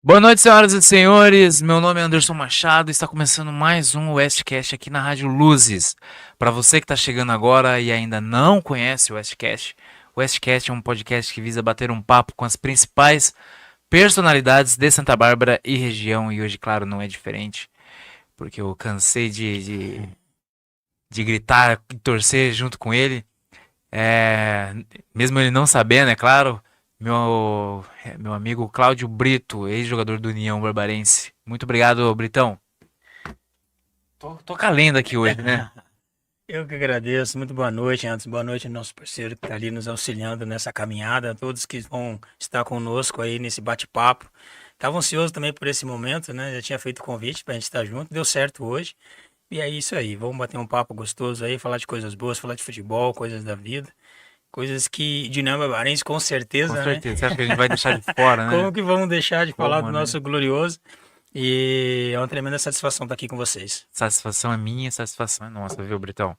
Boa noite, senhoras e senhores. Meu nome é Anderson Machado e está começando mais um Westcast aqui na Rádio Luzes. Para você que está chegando agora e ainda não conhece o Westcast é um podcast que visa bater um papo com as principais personalidades de Santa Bárbara e região. E hoje, claro, não é diferente, porque eu cansei de gritar e torcer junto com ele. É, mesmo ele não sabendo, é claro. Meu amigo Cláudio Brito, ex-jogador do União Barbarense. Muito obrigado, Britão. Tô calendo aqui hoje, né? Eu que agradeço, muito boa noite, antes boa noite ao nosso parceiro que está ali nos auxiliando nessa caminhada, a todos que vão estar conosco aí nesse bate-papo. Estava ansioso também por esse momento, né? Já tinha feito o convite para a gente estar junto, deu certo hoje. E é isso aí, vamos bater um papo gostoso aí, falar de coisas boas, falar de futebol, coisas da vida, coisas que de União Barbarense com Com certeza, né? certeza. Você acha que a gente vai deixar de fora, né? Como que vamos deixar de falar do Como, né? nosso glorioso? E é uma tremenda satisfação estar aqui com vocês. Satisfação é minha, satisfação é nossa, viu, Britão?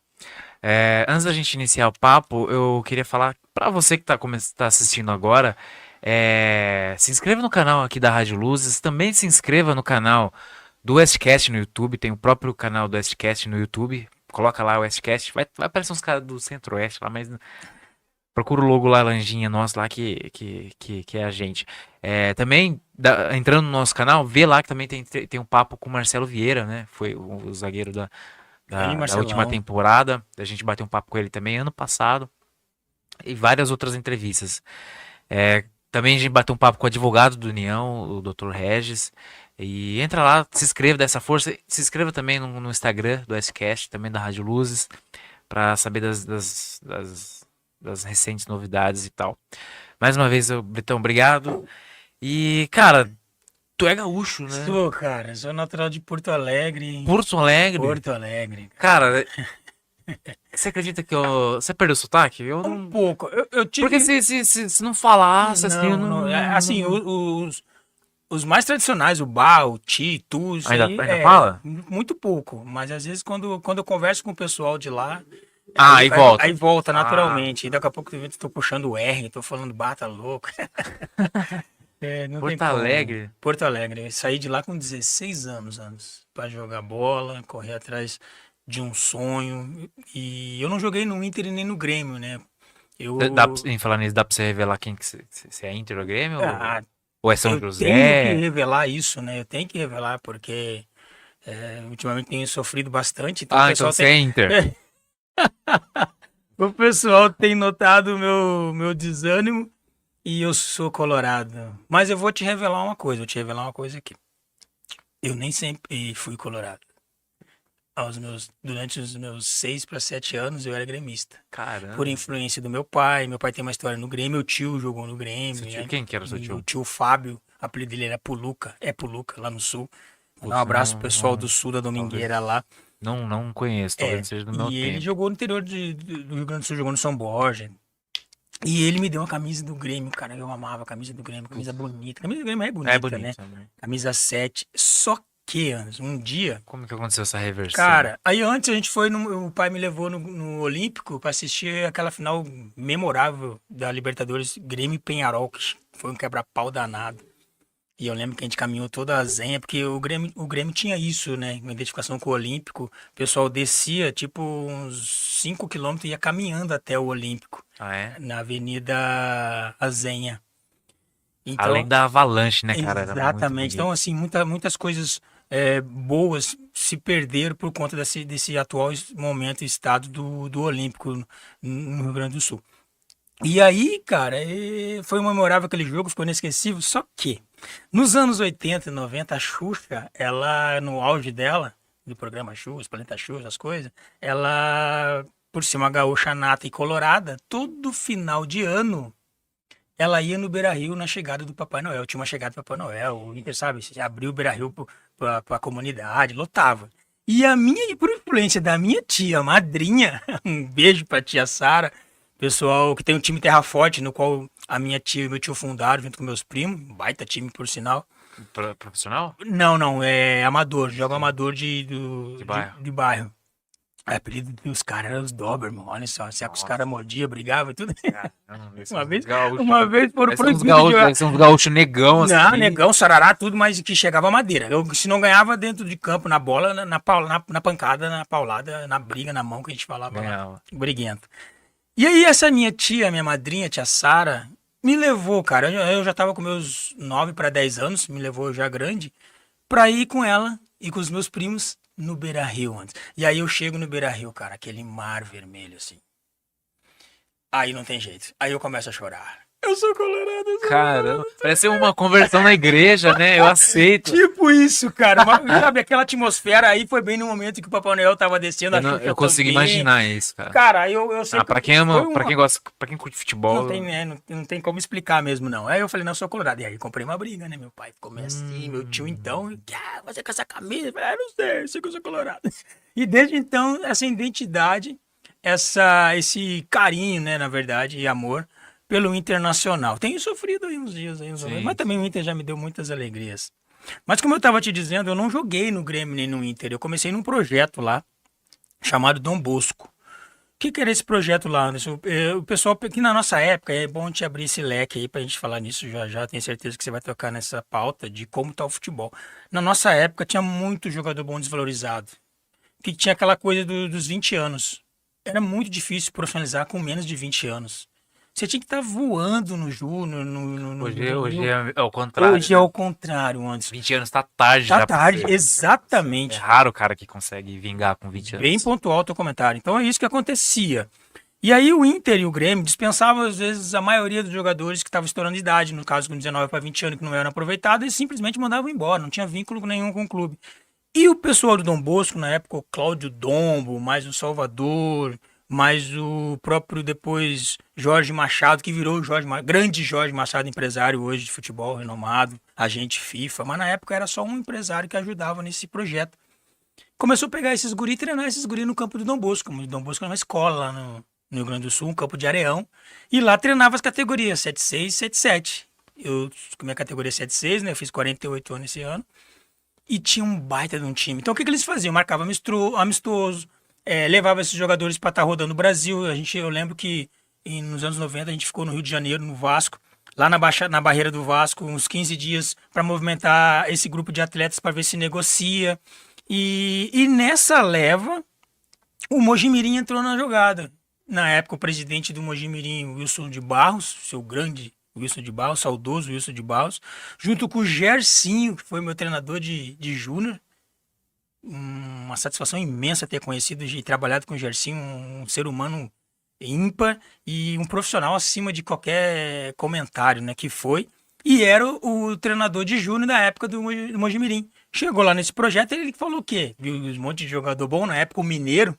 Antes da gente iniciar o papo, eu queria falar pra você que tá assistindo agora, se inscreva no canal aqui da Rádio Luzes, também se inscreva no canal do Westcast no YouTube, tem o próprio canal do Westcast no YouTube, coloca lá o Westcast, vai aparecer uns caras do Centro-Oeste lá, mas procura o logo laranjinha nosso lá que é a gente. Também, entrando no nosso canal, vê lá que também tem um papo com o Marcelo Vieira, né? Foi o zagueiro da, Grande da última Marcelão. temporada. A gente bateu um papo com ele também ano passado. E várias outras entrevistas. Também a gente bateu um papo com o advogado do União, o Dr. Regis. E entra lá, se inscreva dessa força. Se inscreva também no Instagram do SCast, também da Rádio Luzes, para saber das recentes novidades e tal. Mais uma vez, Britão, obrigado. E, cara, tu é gaúcho, né? Sou, cara, sou natural de Porto Alegre. Porto Alegre. Porto Alegre. Cara, você acredita que você perdeu o sotaque? Eu Um não. pouco. Eu Porque tive. se não falasse assim, eu Não, não. Assim, não. os mais tradicionais, o bar, o ti, tu, isso aí Ainda fala? muito pouco. Mas às vezes quando eu converso com o pessoal de lá, Ah, aí aí volta. volta Ah, naturalmente. E daqui a pouco eu tô puxando o R, tô falando bata louco. Não tem Porto como. Alegre. Porto Alegre. Eu saí de lá com 16 anos, para jogar bola, correr atrás de um sonho. E eu não joguei no Inter e nem no Grêmio, né? Eu, Em falar nisso, dá pra você revelar quem que se é Inter ou Grêmio? ah, Ou é São eu tenho que José? revelar isso, né? Eu tenho que revelar porque ultimamente tenho sofrido bastante, então o Ah, então pessoal você tem, é Inter. o pessoal tem notado o meu desânimo e eu sou colorado. Mas eu vou te revelar uma coisa, vou te revelar uma coisa aqui. Eu nem sempre fui colorado. Durante os meus 6 para 7 anos eu era gremista. Por Caramba. influência do meu pai tem uma história no Grêmio, meu tio jogou no Grêmio, Seu tio, né? quem que era seu E o tio? tio Fábio, o apelido dele era Puluca, é Puluca, lá no sul. Mandar um Putz, abraço pro pessoal do sul da Domingueira talvez. lá. Não conheço, talvez não É, seja do meu e ele tempo. jogou no interior do Rio Grande do Sul, jogou no São Borja. E ele me deu uma camisa do Grêmio, cara. Eu amava a camisa do Grêmio, camisa bonita. A camisa do Grêmio é É bonita, né? bonito também. Camisa 7. Só que, um dia, Como que aconteceu essa reversão? cara, aí antes a gente foi, o pai me levou no Olímpico pra assistir aquela final memorável da Libertadores Grêmio e Penharol, que foi um quebra-pau danado. E eu lembro que a gente caminhou toda a zenha, porque o Grêmio tinha isso, né? Uma identificação com o Olímpico. O pessoal descia, tipo, uns 5 quilômetros e ia caminhando até o Olímpico, Ah, é? na Avenida Azenha. Além Então, da avalanche, né, cara? Era muito exatamente. Então, bonito. assim, muitas coisas boas se perderam por conta desse atual momento e estado do Olímpico no Rio Grande do Sul. E aí, cara, foi memorável aquele jogo, ficou inesquecível. Só que, nos anos 80 e 90, a Xuxa, ela, no auge dela, do programa Xuxa, Planeta Xuxa, as coisas, ela, por ser uma gaúcha nata e colorada, todo final de ano, ela ia no Beira-Rio na chegada do Papai Noel. Tinha uma chegada do Papai Noel, o Inter, sabe, abriu o Beira-Rio pra comunidade, lotava. E por influência da minha tia, madrinha, um beijo pra tia Sara, pessoal que tem um time Terra Forte, no qual a minha tia e meu tio fundaram, junto com meus primos, um baita time, por sinal. Profissional? Não, é amador, joga Sim. amador De bairro. de bairro. O apelido dos caras era os Doberman, olha só. Se é que os Nossa, caras mordiam, brigavam e tudo. caramba, esses Uma uns vez, gaúchos. uma vez foram Parece uns proibidos de gaúchos, jogar. parece uns gaúchos negão, Não, assim. negão, sarará, tudo, mas que chegava a madeira. Se não ganhava dentro de campo, na bola, na pancada, na paulada, na briga, na mão que a gente falava lá. Ganhava. Briguento. E aí, essa minha tia, minha madrinha, tia Sara, me levou, cara. Eu já tava com meus 9 para 10 anos, me levou já grande, pra ir com ela e com os meus primos no Beira-Rio antes. E aí eu chego no Beira-Rio, cara, aquele mar vermelho assim. Aí não tem jeito. Aí eu começo a chorar. Eu sou colorado, eu sou Caramba, parece uma conversão na igreja, né? Eu aceito. tipo isso, cara. Sabe, aquela atmosfera aí foi bem no momento que o Papai Noel tava descendo, a Xuxa Eu consigo também. imaginar isso, cara. Cara, eu sei Ah, que pra quem ama, foi pra uma... quem gosta, pra quem curte futebol. Não tem, né, não tem como explicar mesmo, não. Aí eu falei, não, eu sou colorado. E aí comprei uma briga, né? Meu pai ficou meio assim, meu tio então, você com essa camisa? Eu falei, não sei, eu sei que eu sou colorado. E desde então, essa identidade, esse carinho, né, na verdade, e amor pelo Internacional. Tenho sofrido aí uns dias, Sim. mas também o Inter já me deu muitas alegrias. Mas como eu tava te dizendo, eu não joguei no Grêmio nem no Inter. Eu comecei num projeto lá, chamado Dom Bosco. O que era esse projeto lá, Anderson? O pessoal, que na nossa época, é bom te abrir esse leque aí pra gente falar nisso já já, tenho certeza que você vai tocar nessa pauta de como tá o futebol. Na nossa época tinha muito jogador bom desvalorizado, que tinha aquela coisa dos 20 anos. Era muito difícil profissionalizar com menos de 20 anos. Você tinha que estar voando no Júnior, Hoje é o contrário, Hoje é né? o contrário, Anderson. 20 anos tá tarde Tá já pra tarde, ser. É exatamente. raro o cara que consegue vingar com 20 Bem anos. pontual o teu comentário. Então é isso que acontecia. E aí o Inter e o Grêmio dispensavam, às vezes, a maioria dos jogadores que estavam estourando de idade, no caso com 19 para 20 anos, que não eram aproveitados, e simplesmente mandavam embora, não tinha vínculo nenhum com o clube. E o pessoal do Dom Bosco, na época, o Cláudio Dombo, mais o Salvador, mais o próprio depois Jorge Machado, que virou o grande Jorge Machado, empresário hoje de futebol, renomado, agente FIFA, mas na época era só um empresário que ajudava nesse projeto. Começou a pegar esses guri e treinar esses guri no campo do Dom Bosco. O Dom Bosco era uma escola lá no Rio Grande do Sul, um campo de areão. E lá treinava as categorias 7-6 e 7-7. Eu, com minha categoria 7-6, né? Eu fiz 48 anos esse ano. E tinha um baita de um time. Então o que, que eles faziam? Marcava amistoso, levava esses jogadores para estar rodando o Brasil. Eu lembro que nos anos 90 a gente ficou no Rio de Janeiro, no Vasco, lá na barreira do Vasco, uns 15 dias para movimentar esse grupo de atletas para ver se negocia. E nessa leva, o Mojimirim entrou na jogada. Na época, o presidente do Mojimirim, Wilson de Barros, seu grande Wilson de Barros, saudoso Wilson de Barros, junto com o Gersinho, que foi meu treinador de júnior. Uma satisfação imensa ter conhecido e trabalhado com o Gersinho, um ser humano ímpar e um profissional acima de qualquer comentário, né, que foi. E era o treinador de júnior da época do Mojimirim. Chegou lá nesse projeto, ele falou o quê? Viu um monte de jogador bom, na época o Mineiro,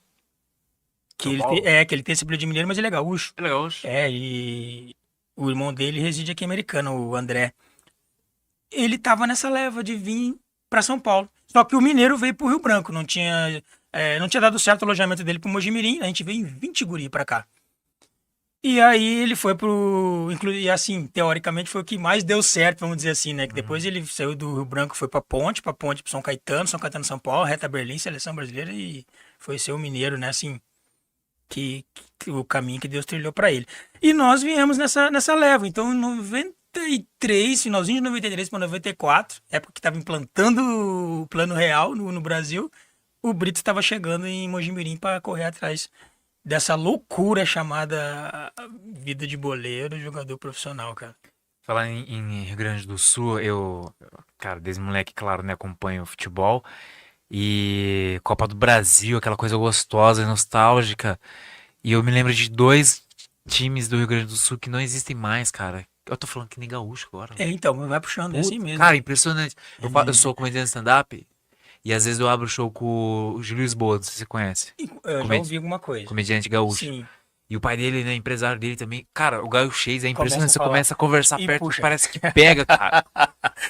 que ele tem esse apelido de Mineiro, mas ele é gaúcho. Que legal. E o irmão dele reside aqui em Americana, o André. Ele tava nessa leva de vir para São Paulo. Só que o Mineiro veio pro Rio Branco, não tinha dado certo o alojamento dele pro Mojimirim, a gente veio em 20 guri pra cá. E aí ele foi e assim, teoricamente foi o que mais deu certo, vamos dizer assim, né? Que depois ele saiu do Rio Branco, foi pra Ponte pro São Caetano, São Paulo, Reta Berlim, Seleção Brasileira e foi ser o Mineiro, né? Assim, que o caminho que Deus trilhou pra ele. E nós viemos nessa leva. Então, em 93, finalzinho de 93 para 94, época que tava implantando o Plano Real no Brasil, o Brito estava chegando em Mojimirim para correr atrás dessa loucura chamada vida de boleiro, jogador profissional, cara. Falar em Rio Grande do Sul, cara, desde moleque, claro, né, acompanho o futebol. E Copa do Brasil, aquela coisa gostosa e nostálgica. E eu me lembro de dois times do Rio Grande do Sul que não existem mais, cara. Eu tô falando que nem gaúcho agora. Então, vai puxando, é assim Puta, mesmo. cara, impressionante. Eu sou comediante stand-up e às vezes eu abro show com o Júlio Lisboa, não sei se você conhece. Eu já ouvi alguma coisa. Comediante gaúcho. Sim. E o pai dele, né, empresário dele também. Cara, o gaúchês é impressionante. Começa a Você falar. começa a conversar E perto puxa. e parece que pega, cara.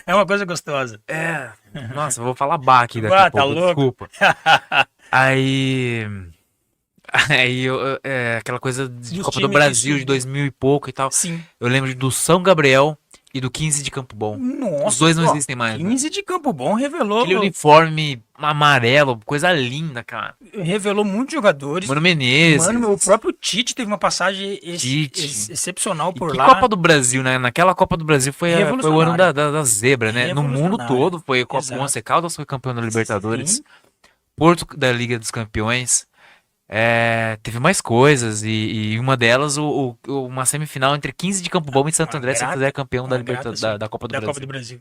É uma coisa gostosa. É. Nossa, eu vou falar bar aqui daqui Ah, a tá pouco, louco? desculpa. Aí. Aquela coisa de Dos Copa do times que Brasil de subiu. 2000 e pouco e tal. Sim. Eu lembro do São Gabriel E do 15 de Campo Bom. Nossa, Os dois não ó, existem mais, né? 15 de Campo Bom revelou, Aquele uniforme amarelo, coisa linda, cara. revelou muitos jogadores. Mano Menezes. Mano, o próprio Tite teve uma passagem Tite. excepcional E por que lá. Copa do Brasil, né? Naquela Copa do Brasil foi o ano Revolucionário. da zebra, né? No mundo Revolucionário. todo foi Copa. Exato. O Once Caldas foi campeão da Libertadores. Sim. Porto da Liga dos Campeões. Teve mais coisas. E uma delas, uma semifinal entre 15 de Campo Bom e Santo Uma André. Santo grata- André é campeão da, uma grata da Copa do da Brasil. Copa do Brasil.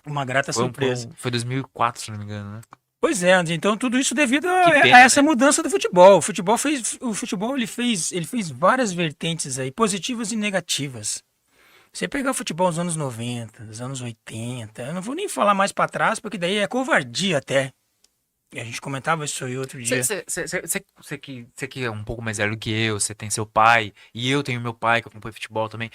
Uma grata Foi, surpresa. foi 2004, se não me engano, né? Pois é, Andy, então tudo isso devido Que pena, a essa né? mudança do futebol. O futebol ele fez várias vertentes aí, positivas e negativas. Você pegar o futebol dos anos 90, dos anos 80, eu não vou nem falar mais pra trás, porque daí é covardia até. E a gente comentava isso aí outro dia. Você que é um pouco mais velho que eu, você tem seu pai, e eu tenho meu pai que acompanha futebol também.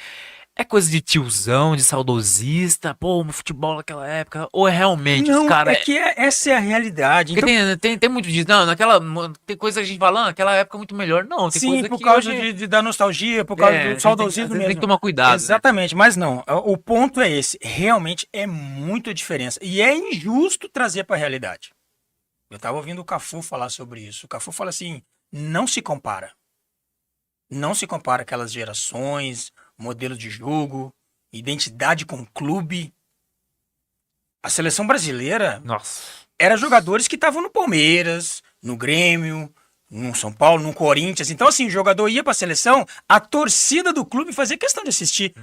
É coisa de tiozão, de saudosista, pô, meu futebol naquela época, ou é realmente os Não, caras. é que essa é a realidade. Porque Então, tem muito disso, não, tem coisa que a gente fala, naquela época é muito melhor. Não, tem sim, coisa por que causa hoje. da nostalgia, por causa A do gente saudosismo às vezes tem mesmo. que tomar cuidado, né? Exatamente, mas não. O ponto é esse. Realmente é muita diferença. E é injusto trazer para a realidade. Eu estava ouvindo o Cafu falar sobre isso. O Cafu fala assim: não se compara. Não se compara aquelas gerações, modelo de jogo, identidade com o clube. A seleção brasileira Nossa. era jogadores que estavam no Palmeiras, no Grêmio, no São Paulo, no Corinthians. Então, assim, o jogador ia para a seleção, a torcida do clube fazia questão de assistir.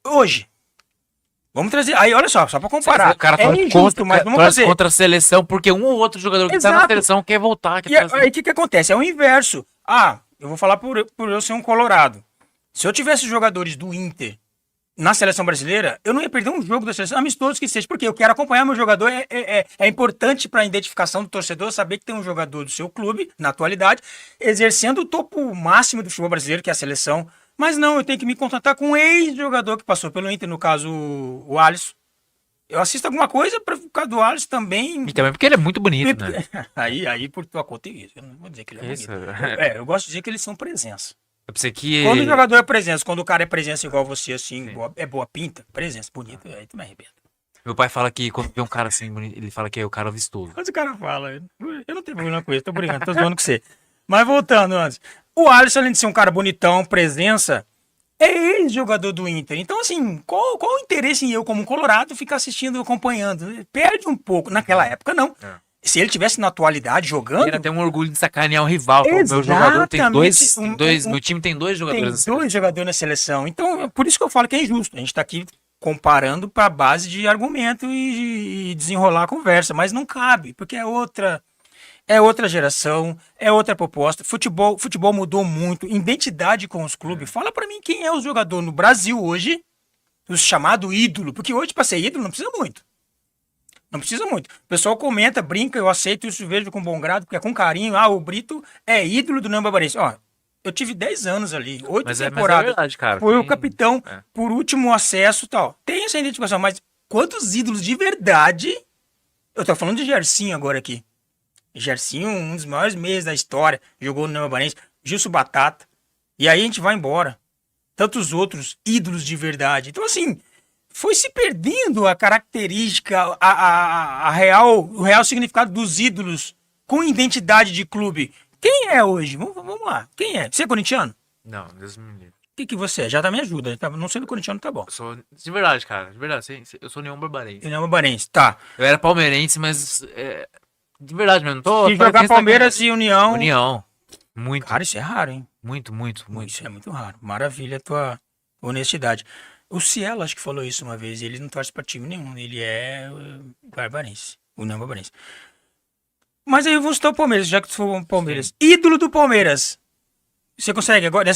Hoje, vamos trazer. Aí, olha só para comparar. O cara É torce injusto, mas vamos torce fazer. contra a seleção porque um ou outro jogador que tá na Exato. seleção quer voltar. Quer E aí, trazer. o que acontece? É o inverso. Ah, eu vou falar por eu ser um colorado. Se eu tivesse jogadores do Inter na seleção brasileira, eu não ia perder um jogo da seleção, amistoso que seja, porque eu quero acompanhar meu jogador. É importante para a identificação do torcedor saber que tem um jogador do seu clube, na atualidade, exercendo o topo máximo do futebol brasileiro, que é a seleção. Mas não, eu tenho que me contentar com um ex-jogador que passou pelo Inter, no caso o Alisson. Eu assisto alguma coisa por causa do Alisson também. E também porque ele é muito bonito, né? Aí por tua conta é isso. Eu não vou dizer que ele é Isso. bonito. Eu gosto de dizer que eles são presença. Eu pensei que. Quando o jogador é presença, quando o cara é presença igual você, assim, é boa pinta, presença, bonito, aí tu me arrebenta. Meu pai fala que quando vê um cara assim bonito, ele fala que é o cara vistoso. Mas o cara fala, eu não tenho problema com isso, tô brincando, tô zoando com você. Mas voltando antes, o Alisson, além de ser um cara bonitão, presença, é ex-jogador do Inter. Então, assim, qual o interesse em eu, como colorado, ficar assistindo, acompanhando? Perde um pouco. Naquela época, não. É. Se ele tivesse na atualidade jogando, Ele tem um orgulho de sacanear o rival. Meu jogador tem dois. Exatamente. Meu time tem dois tem jogadores. dois jogadores na seleção. Então, é por isso que eu falo que é injusto. A gente tá aqui comparando para base de argumento e desenrolar a conversa, mas não cabe, porque é outra geração, é outra proposta. Futebol mudou muito, identidade com os clubes. Fala para mim quem é o jogador no Brasil hoje, o chamado ídolo, porque hoje para ser ídolo não precisa muito. Não precisa muito. O pessoal comenta, brinca, eu aceito isso, vejo com bom grado, porque é com carinho. Ah, o Brito é ídolo do Namba Barense. Ó, eu tive 10 anos ali, 8 Mas temporadas. é verdade, cara. Foi o Tem- capitão é. por último acesso e tal. Tem essa identificação, mas quantos ídolos de verdade... Eu tô falando de Gersinho agora aqui. Gersinho, um dos maiores meias da história, jogou no Namba Barense. Gilson Batata. E aí a gente vai embora. Tantos outros ídolos de verdade. Então, assim... Foi se perdendo a característica, o real significado dos ídolos com identidade de clube. Quem é hoje? Vamos lá. Quem é? Você é corintiano? Não, Deus me livre. O que você é? Já me ajuda. Não sendo corintiano, tá bom. Eu sou. De verdade, cara. De verdade. Eu sou União Barbarense. União Barbarense, tá. Eu era palmeirense, mas. De verdade mesmo. Não tô. Se jogar Palmeiras e União... União. Muito. Cara, isso é raro, hein? Muito, muito, muito. Isso é muito raro. Maravilha a tua honestidade. O Cielo acho que falou isso uma vez. Ele não torce pra time nenhum. Ele é barbarense. União Barbarense. Mas aí eu vou citar o Palmeiras, já que tu for o Palmeiras. Sim. Ídolo do Palmeiras. Você consegue agora?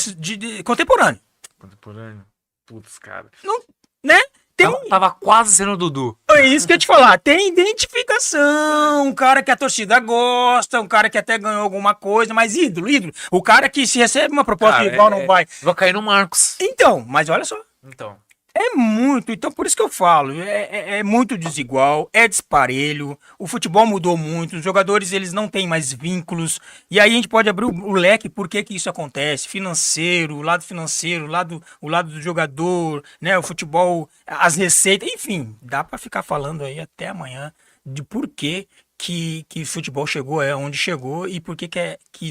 Contemporâneo. Contemporâneo. Putz, cara. Não, né? Tem, Tava quase sendo o Dudu. é isso que eu ia te falar. Tem identificação. Um cara que a torcida gosta, um cara que até ganhou alguma coisa, mas ídolo. O cara que se recebe uma proposta Cara, igual não vai. Vai cair no Marcos. Então, mas olha só. Então. É muito, então por isso que eu falo, é muito desigual, é disparelho, o futebol mudou muito, os jogadores eles não têm mais vínculos, e aí a gente pode abrir o leque por que que isso acontece, financeiro, o lado do jogador, né, o futebol, as receitas, enfim, dá pra ficar falando aí até amanhã de por que o futebol chegou onde chegou e por que,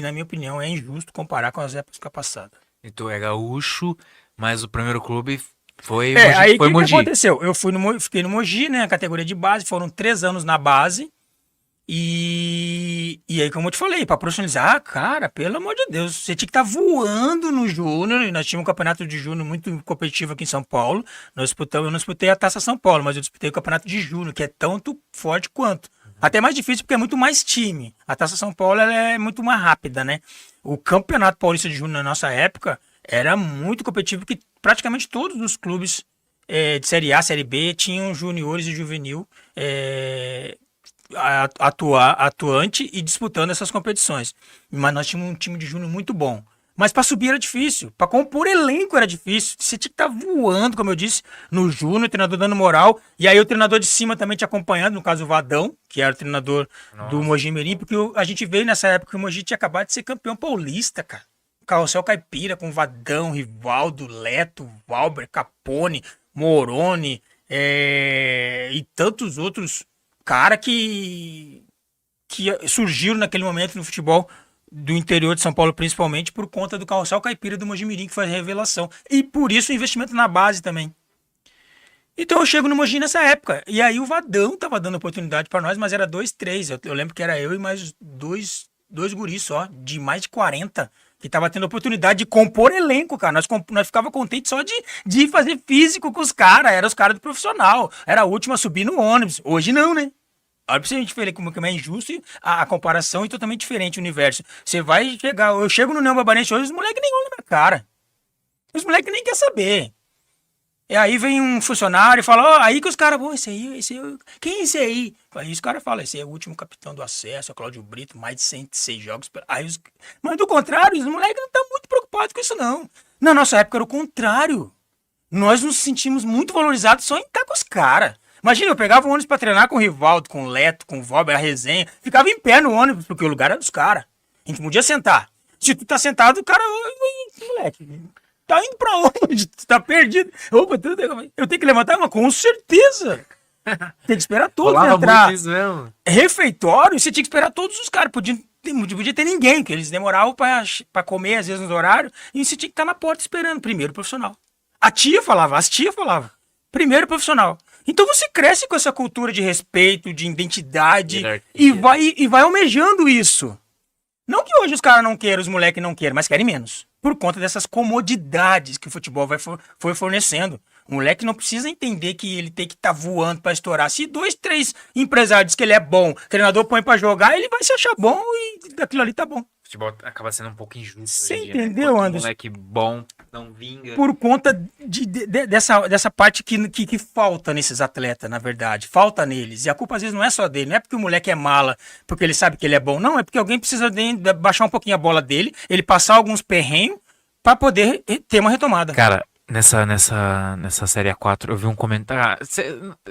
na minha opinião, é injusto comparar com as épocas passadas. E tu é gaúcho, mas o primeiro clube foi Aí o Foi que que Mogi. aconteceu? Eu fiquei no Mogi, né? Categoria de base, foram 3 anos na base. E aí, como eu te falei, pra profissionalizar, cara, pelo amor de Deus, você tinha que estar voando no Júnior. E nós tínhamos um campeonato de Júnior muito competitivo aqui em São Paulo. Eu não disputei a Taça São Paulo, mas eu disputei o campeonato de Júnior, que é tanto forte quanto. Até mais difícil porque é muito mais time. A Taça São Paulo ela é muito mais rápida, né? O Campeonato Paulista de Júnior na nossa época era muito competitivo, que praticamente todos os clubes de Série A, Série B tinham juniores e juvenil atuante e disputando essas competições. Mas nós tínhamos um time de júnior muito bom. Mas para subir era difícil, para compor elenco era difícil. Você tinha que estar voando, como eu disse, no júnior, o treinador dando moral, e aí o treinador de cima também te acompanhando, no caso o Vadão, que era o treinador do Mogi Mirim, porque a gente veio nessa época que o Mogi tinha acabado de ser campeão paulista, cara. Carrossel Caipira com Vadão, Rivaldo, Leto, Valber, Capone, Moroni e tantos outros cara que surgiram naquele momento no futebol do interior de São Paulo, principalmente por conta do Carrossel Caipira do Mogi Mirim, que foi a revelação. E por isso o investimento na base também. Então eu chego no Mogi nessa época. E aí o Vadão tava dando oportunidade para nós, mas era 2, 3. Eu lembro que era eu e mais dois guris só, de mais de 40, que tava tendo oportunidade de compor elenco, cara. Nós ficava contente só de fazer físico com os caras. Era os caras do profissional. Era a última a subir no ônibus. Hoje não, né? Olha pra gente ver como é injusto a comparação e totalmente diferente o universo. Você vai chegar. Eu chego no União Barbarense hoje, os moleques nem olham na minha cara. Os moleques nem querem saber. E aí vem um funcionário e fala, ó, aí que os caras, pô, esse aí, quem é esse aí? Aí os caras falam, esse é o último capitão do acesso, é Cláudio Brito, mais de 106 jogos. Mas do contrário, os moleques não estão muito preocupados com isso, não. Na nossa época era o contrário. Nós nos sentimos muito valorizados só em estar com os caras. Imagina, eu pegava o ônibus pra treinar com o Rivaldo, com o Leto, com o Valber, a resenha, ficava em pé no ônibus, porque o lugar era dos caras. A gente não podia sentar. Se tu tá sentado, o cara, moleque, tá indo pra onde? Tu tá perdido. Opa, eu tenho que levantar? Mas com certeza. Tem que esperar todos Rolava entrar. muito isso mesmo. Refeitório, você tinha que esperar todos os caras. Não podia ter ninguém, porque eles demoravam pra comer, às vezes, nos horários. E você tinha que estar na porta esperando. Primeiro profissional. As tias falavam. Primeiro profissional. Então você cresce com essa cultura de respeito, de identidade. E vai almejando isso. Não que hoje os caras não queiram, os moleques não queiram, mas querem menos. Por conta dessas comodidades que o futebol foi fornecendo. O moleque não precisa entender que ele tem que estar voando pra estourar. Se 2, 3 empresários dizem que ele é bom, o treinador põe pra jogar, ele vai se achar bom e daquilo ali tá bom. O futebol acaba sendo um pouco injusto. Você hoje em dia, né? entendeu, Enquanto Anderson? o moleque bom não vinga. Por conta dessa parte que falta nesses atletas, na verdade. Falta neles. E a culpa às vezes não é só dele. Não é porque o moleque é mala, porque ele sabe que ele é bom. Não, é porque alguém precisa baixar um pouquinho a bola dele, ele passar alguns perrenhos pra poder ter uma retomada. Cara, nessa série A4, eu vi um comentário.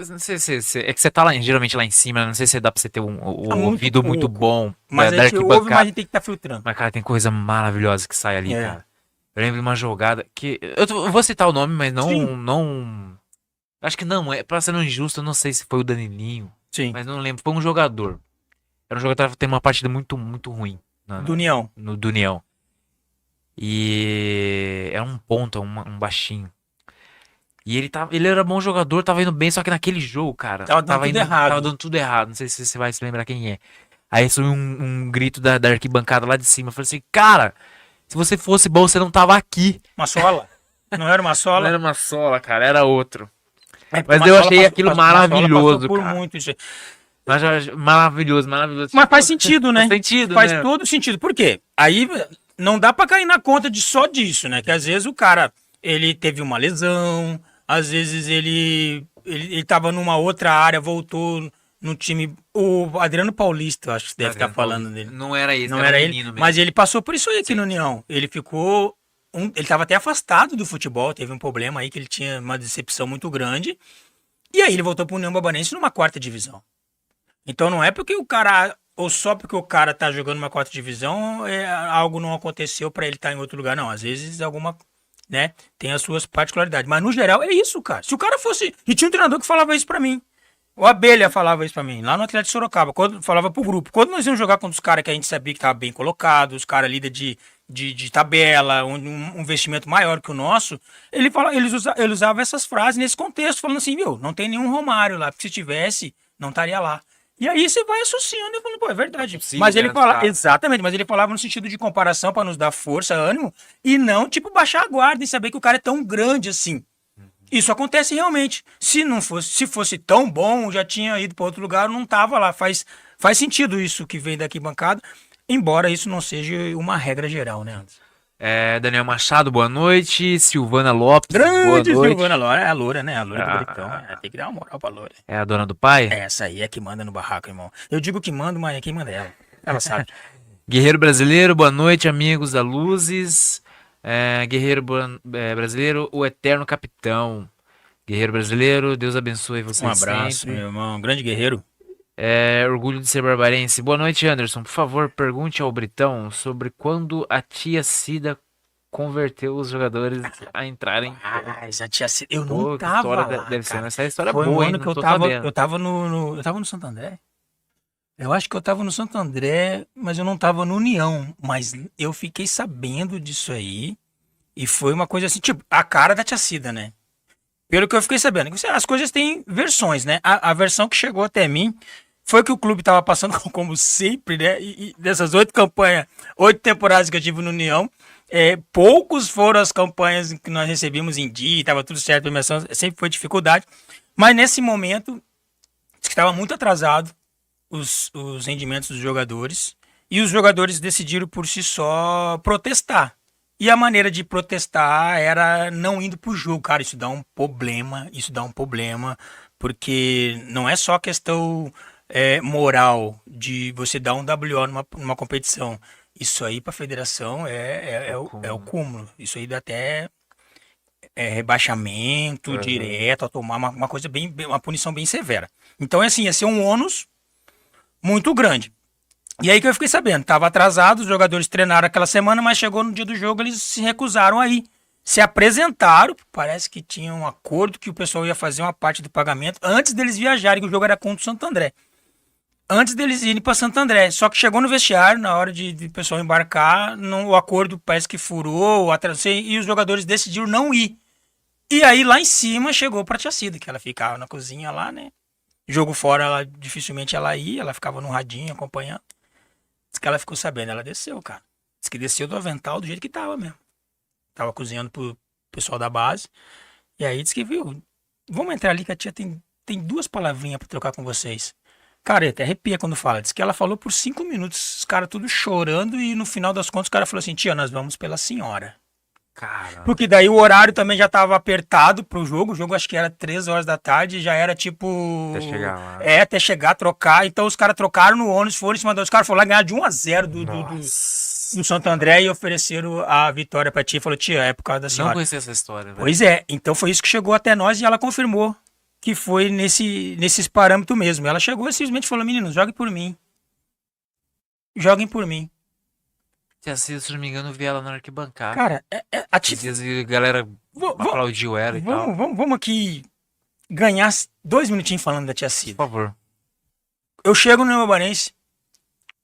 Não sei se. É que você tá lá, geralmente lá em cima, não sei se dá pra você ter o ouvido muito bom. Mas da a gente ouve, arquibancada. mas a gente tem que estar filtrando. Mas, cara, tem coisa maravilhosa que sai ali, É. cara. Eu lembro de uma jogada que. Eu vou citar o nome, mas Sim. não. Acho que não, pra ser injusto, eu não sei se foi o Danilinho. Sim. Mas não lembro. Foi um jogador. Era um jogador que tava tendo uma partida muito, muito ruim. Do União. Do União. E era um ponta, um baixinho. E ele era bom jogador, tava indo bem, só que naquele jogo, cara, Tava dando tudo errado. Tava dando tudo errado. Não sei se você vai se lembrar quem é. Aí subiu um grito da arquibancada lá de cima. Eu falei assim, cara, se você fosse bom, você não tava aqui. Uma sola. Não era uma Não sola? era uma sola, cara, era outro. É, Mas uma eu sola achei aquilo maravilhoso, passou por cara. muito isso aí. Maravilhoso. Mas faz sentido, né? Faz sentido, Faz né? todo sentido. Por quê? Aí não dá pra cair na conta de só disso, né? Que às vezes o cara, ele teve uma lesão, às vezes ele tava numa outra área, voltou no time. O Adriano Paulista, eu acho que você deve estar falando dele. Não era esse, Não era era um ele, menino mesmo. mas ele passou por isso aí aqui no União. Ele ficou ele estava até afastado do futebol, teve um problema aí que ele tinha uma decepção muito grande. E aí ele voltou para o União Barbarense numa quarta divisão. Então não é porque o cara, ou só porque o cara tá jogando uma quarta divisão, algo não aconteceu para ele estar em outro lugar, não. Às vezes alguma, né, tem as suas particularidades. Mas no geral é isso, cara. Se o cara fosse. E tinha um treinador que falava isso para mim. O Abelha falava isso pra mim, lá no Atlético de Sorocaba, quando falava pro grupo. Quando nós íamos jogar contra os caras que a gente sabia que tava bem colocado, os caras líder de tabela, um investimento maior que o nosso, ele usava essas frases nesse contexto, falando assim, meu, não tem nenhum Romário lá, porque se tivesse, não estaria lá. E aí você vai associando e falando, pô, é verdade. Sim, mas ele falava, cara. exatamente, mas ele falava no sentido de comparação pra nos dar força, ânimo, e não, tipo, baixar a guarda e saber que o cara é tão grande assim. Isso acontece realmente. Se fosse tão bom, já tinha ido para outro lugar, não tava lá. Faz sentido isso que vem daqui bancada, embora isso não seja uma regra geral, né, Anderson? Daniel Machado, boa noite. Silvana Lopes, boa Grande noite. Silvana Loura, é a Loura, né? A Loura do Ah. Britão. Tem que dar uma moral pra Loura. É a dona do pai? Essa aí é que manda no barraco, irmão. Eu digo que manda, mas quem manda é ela. Ela sabe. Guerreiro Brasileiro, boa noite, amigos da Luzes. Guerreiro Brasileiro, o eterno capitão. Guerreiro Brasileiro, Deus abençoe vocês Um abraço, sempre. meu irmão. Grande guerreiro. Orgulho de ser barbarense. Boa noite, Anderson. Por favor, pergunte ao Britão sobre quando a tia Cida converteu os jogadores a entrarem. Já tinha sido. Eu Pô, não que tava história lá, deve ser cara. essa história Foi um boa, hein? ano Não que eu tô tava, sabendo. eu tava eu tava no Santo André. Eu acho que eu tava no Santo André, mas eu não tava no União. Mas eu fiquei sabendo disso aí. E foi uma coisa assim, tipo, a cara da tia Cida, né? Pelo que eu fiquei sabendo. As coisas têm versões, né? A versão que chegou até mim foi que o clube tava passando, como sempre, né? E dessas 8 campanhas, 8 temporadas que eu tive no União, poucos foram as campanhas que nós recebemos em dia, tava tudo certo, a premiação sempre foi dificuldade. Mas nesse momento, diz que estava muito atrasado os rendimentos dos jogadores e os jogadores decidiram por si só protestar. E a maneira de protestar era não indo pro jogo. Cara, isso dá um problema, porque não é só questão moral de você dar um WO numa competição. Isso aí pra federação é o cúmulo. Isso aí dá até rebaixamento direto, a tomar uma coisa uma punição bem severa. Então, assim, ia ser um ônus muito grande. E aí que eu fiquei sabendo, tava atrasado, os jogadores treinaram aquela semana, mas chegou no dia do jogo, eles se recusaram aí. Se apresentaram, parece que tinha um acordo que o pessoal ia fazer uma parte do pagamento antes deles viajarem, que o jogo era contra o Santo André. Antes deles irem para Santo André. Só que chegou no vestiário, na hora de o pessoal embarcar, o acordo parece que furou, atrasou, e os jogadores decidiram não ir. E aí lá em cima chegou pra tia Cida, que ela ficava na cozinha lá, né? Jogo fora, dificilmente ela ia, ela ficava no radinho acompanhando. Diz que ela ficou sabendo, ela desceu, cara. Diz que desceu do avental do jeito que tava mesmo. Tava cozinhando pro pessoal da base. E aí diz que, viu, vamos entrar ali que a tia tem 2 palavrinhas pra trocar com vocês. Cara, até arrepia quando fala. Diz que ela falou por 5 minutos, os caras tudo chorando e no final das contas o cara falou assim, tia, nós vamos pela senhora. Cara. Porque daí o horário também já tava apertado pro jogo. O jogo acho que era 3 horas da tarde, já era tipo. Até chegar lá. Até chegar, trocar. Então os caras trocaram no ônibus, foram em cima dos caras, foram lá ganhar de 1-0 do Santo André e ofereceram a vitória pra tia. Falou, tia, é por causa da Não senhora. conhecia essa história, velho. Pois é, então foi isso que chegou até nós e ela confirmou que foi nesses parâmetros mesmo. Ela chegou e simplesmente falou, meninos, joguem por mim. Joguem por mim. Tia Cida, se não me engano, eu vi ela na arquibancada. Cara, a Esses tia. dias a galera aplaudiu ela e tal. Vamos aqui ganhar 2 minutinhos falando da tia Por Cida. favor. Eu chego no Barbarense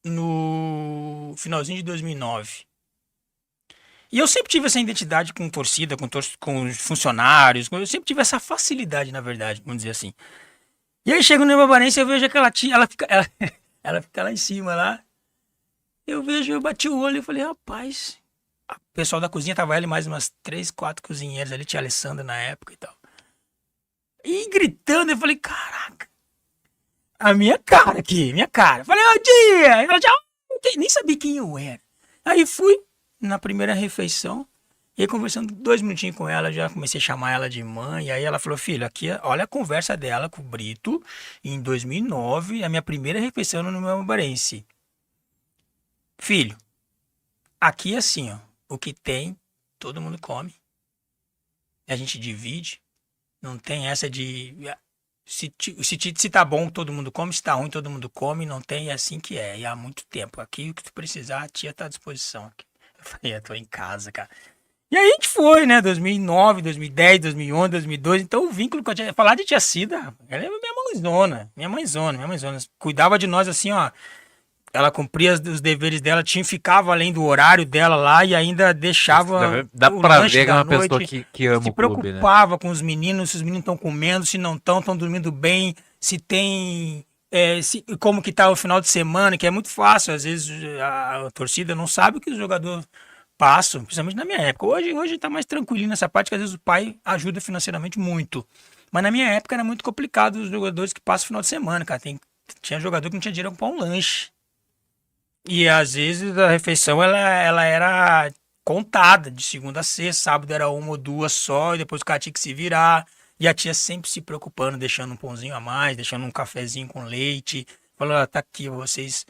no finalzinho de 2009. E eu sempre tive essa identidade com torcida, com funcionários. Eu sempre tive essa facilidade, na verdade, vamos dizer assim. E aí chego no Barbarense e eu vejo aquela tia, ela fica lá em cima, lá. Eu bati o olho e falei, rapaz... O pessoal da cozinha tava ela e mais umas 3, 4 cozinheiras ali, tinha a Alessandra na época e tal. E gritando, eu falei, caraca, a minha cara aqui, minha cara. Falei, ô tia! Ela já nem sabia quem eu era. Aí fui na primeira refeição, e aí conversando 2 minutinhos com ela, já comecei a chamar ela de mãe, e aí ela falou, filho, aqui, olha a conversa dela com o Brito, em 2009, a minha primeira refeição no meu Barbarense. Filho, aqui é assim, ó. O que tem, todo mundo come. A gente divide. Não tem essa de... Se tá bom, todo mundo come. Se tá ruim, todo mundo come. Não tem, é assim que é. E há muito tempo. Aqui, o que tu precisar, a tia tá à disposição. Aqui. Eu falei, eu tô em casa, cara. E aí a gente foi, né? 2009, 2010, 2011, 2012. Então o vínculo com a tia... Falar de tia Cida, ela é minha mãezona. Minha mãezona. Cuidava de nós assim, ó. Ela cumpria os deveres dela, ficava além do horário dela lá e ainda deixava Dá o pra lanche ver que é da uma pessoa noite. que ama Se o clube, né? preocupava com os meninos, se os meninos estão comendo, se não estão dormindo bem, se tem... como que tá o final de semana, que é muito fácil. Às vezes a torcida não sabe o que os jogadores passam, principalmente na minha época. Hoje tá mais tranquilinho nessa parte, que às vezes o pai ajuda financeiramente muito. Mas na minha época era muito complicado os jogadores que passam o final de semana, cara. Tinha jogador que não tinha dinheiro pra um lanche. E às vezes a refeição ela era contada, de segunda a sexta, sábado era uma ou duas só, e depois o cara tinha que se virar. E a tia sempre se preocupando, deixando um pãozinho a mais, deixando um cafezinho com leite. Falou, ó, tá aqui, vocês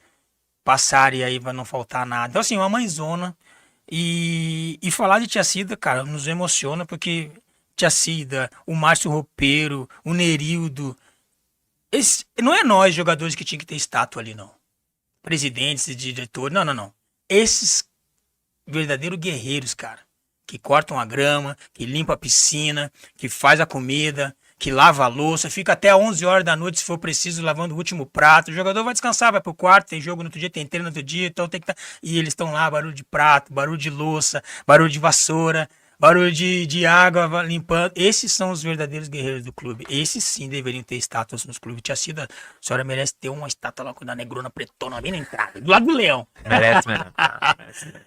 passarem aí, vai não faltar nada. Então, assim, uma mãezona. E falar de tia Cida, cara, nos emociona, porque tia Cida, o Márcio Roupeiro, o Nerildo. Não é nós, jogadores, que tinha que ter estátua ali, não. Presidentes e diretores. Não. Esses verdadeiros guerreiros, cara. Que cortam a grama, que limpam a piscina, que faz a comida, que lava a louça, fica até 11 horas da noite, se for preciso, lavando o último prato. O jogador vai descansar, vai pro quarto, tem jogo no outro dia, tem treino no outro dia, então tem que estar... E eles estão lá, barulho de prato, barulho de louça, barulho de vassoura, barulho de água limpando. Esses são os verdadeiros guerreiros do clube. Esses sim deveriam ter estátuas nos clubes. Tia Cida, a senhora merece ter uma estátua lá com a negrona pretona bem na entrada, do lado do leão. Merece mesmo. Merece mesmo.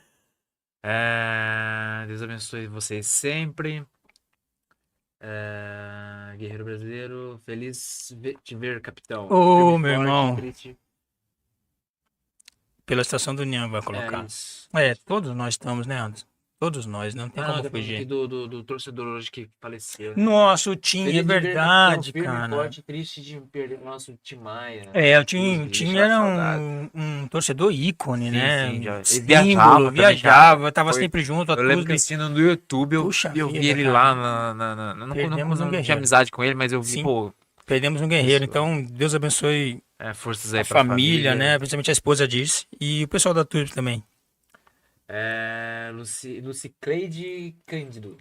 Deus abençoe vocês sempre. Guerreiro brasileiro, feliz te ver, capitão. Ô, Firme, meu forte, irmão. triste. Pela Estação do União vai colocar. Isso. Todos nós estamos, né, Anderson? Todos nós, não tem como Tá falando aqui fugir. do torcedor hoje que faleceu. Né? Nossa, o time, Feliz é de ver, verdade, capitão, firme, cara. forte, triste de perder o nosso Timaya. O time era um torcedor ícone, Sim, né? sim, já. Ele Símbolo, viajava, tava Foi- sempre junto a Eu lembro que tudo. assistindo no YouTube, eu Puxa vi vida, ele cara. lá não Perdemos um tinha guerreiro. amizade com ele, mas eu vi, Sim. pô, Perdemos um guerreiro, Isso. então Deus abençoe forças aí a pra família, né? Principalmente a esposa disso. E o pessoal da turma também. Lucy Cleide Cândido.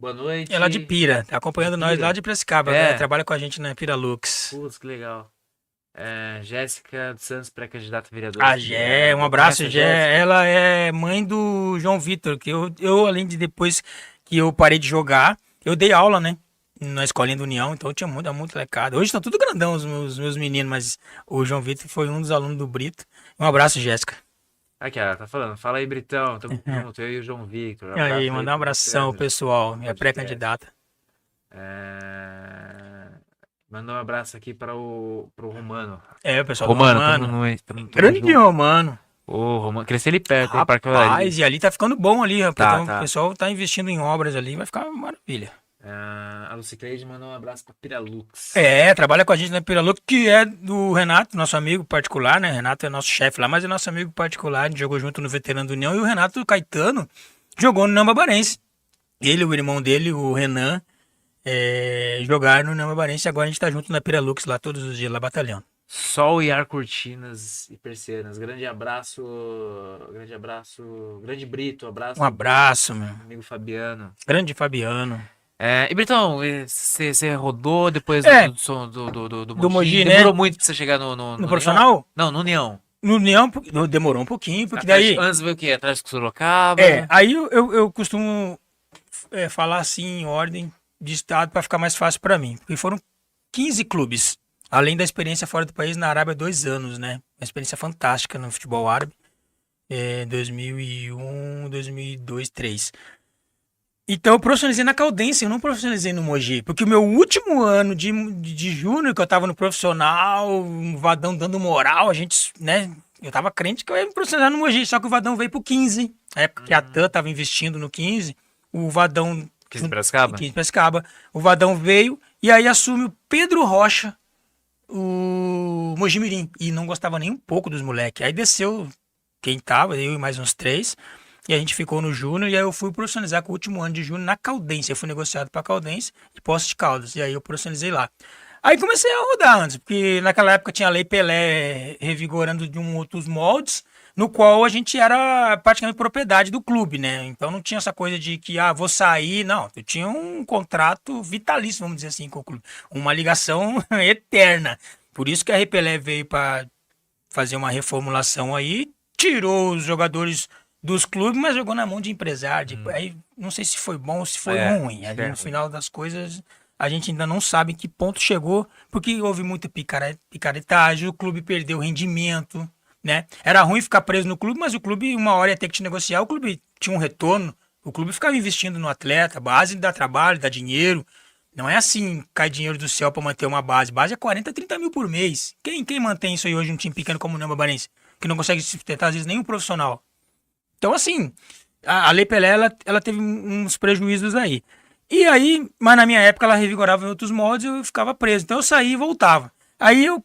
Boa noite. Ela de Pira, tá acompanhando De nós Pira? lá de Piracicaba, É. né? Trabalha com a gente na Pira Lux. Putz, que legal. Jéssica dos Santos, pré-candidata a vereadora. A Gé, um abraço, Conhece a Gé. Jéssica? Ela é mãe do João Vitor, que eu, além de depois que eu parei de jogar, eu dei aula, né? Na escolinha do União, então eu tinha muito lecado. Hoje estão tudo grandão os meus meninos, mas o João Vitor foi um dos alunos do Brito. Um abraço, Jéssica. Aqui, ela tá falando. Fala aí, Britão. Tamo junto, eu e o João Victor. E aí, mandar um abração ao pro pessoal, minha podcast. pré-candidata. Mandar um abraço aqui pro Romano. O pessoal Romano, do Romano. tamo Grande junto. Romano. Ô, Romano, crescer ali perto, hein, Parque Olaria. Rapaz, e ali tá ficando bom ali, rapaz. Então, Tá. o pessoal tá investindo em obras ali, vai ficar uma maravilha. A Lucy Cleide mandou um abraço pra Piralux. Trabalha com a gente na Piraluc, que é do Renato, nosso amigo particular, né? Renato é nosso chefe lá, mas é nosso amigo particular. A gente jogou junto no Veterano do União e o Renato Caetano jogou no Nambabarense. Ele e o irmão dele, o Renan, jogaram no Nambabarense. Agora a gente tá junto na Piralux lá todos os dias, lá batalhando. Sol e ar cortinas e persianas. Grande abraço. Grande Brito, abraço. Um abraço, meu. Amigo Fabiano. Grande Fabiano. E Britão, você rodou depois Do Mogi, né? Demorou muito pra você chegar no No profissional? Não, no União. No União demorou um pouquinho, porque daí... Antes veio o quê? Atrás do Sorocaba? Aí eu costumo falar assim em ordem de estado para ficar mais fácil para mim. Porque foram 15 clubes, além da experiência fora do país na Arábia, 2 anos, né? Uma experiência fantástica no futebol árabe. 2001, 2002, 2003. Então eu profissionalizei na Caldense, eu não profissionalizei no Mogi. Porque o meu último ano de júnior, que eu tava no profissional, o Vadão dando moral, a gente, né? Eu tava crente que eu ia me profissionalizar no Mogi, só que o Vadão veio pro 15. Na época que a TAM tava investindo no 15, o Vadão... 15 de Piracicaba? 15 de Piracicaba. O Vadão veio e aí assume o Pedro Rocha, o Mogi Mirim. E não gostava nem um pouco dos moleques. Aí desceu quem tava, eu e mais uns 3. E a gente ficou no Júnior, e aí eu fui profissionalizar com o último ano de Júnior na Caldense. Eu fui negociado para Caldense, de Poços de Caldas, e aí eu profissionalizei lá. Aí comecei a rodar antes, porque naquela época tinha a Lei Pelé revigorando de outros moldes, no qual a gente era praticamente propriedade do clube, né? Então não tinha essa coisa de que, vou sair, não. Eu tinha um contrato vitalício, vamos dizer assim, com o clube. Uma ligação eterna. Por isso que a Lei Pelé veio para fazer uma reformulação aí, tirou os jogadores dos clubes, mas jogou na mão de empresário. Aí não sei se foi bom ou se foi ruim. Ali no final das coisas, a gente ainda não sabe em que ponto chegou, porque houve muita picaretagem, o clube perdeu rendimento, né? Era ruim ficar preso no clube, mas o clube, uma hora ia ter que te negociar, o clube tinha um retorno, o clube ficava investindo no atleta, a base dá trabalho, dá dinheiro. Não é assim, cai dinheiro do céu para manter uma base. Base é 40, 30 mil por mês. Quem mantém isso aí hoje, um time pequeno como o União Barbarense, que não consegue sustentar, às vezes, nenhum profissional? Então, assim, a Lei Pelé, ela teve uns prejuízos aí. E aí, mas na minha época, ela revigorava em outros modos e eu ficava preso. Então, eu saía e voltava. Aí, eu,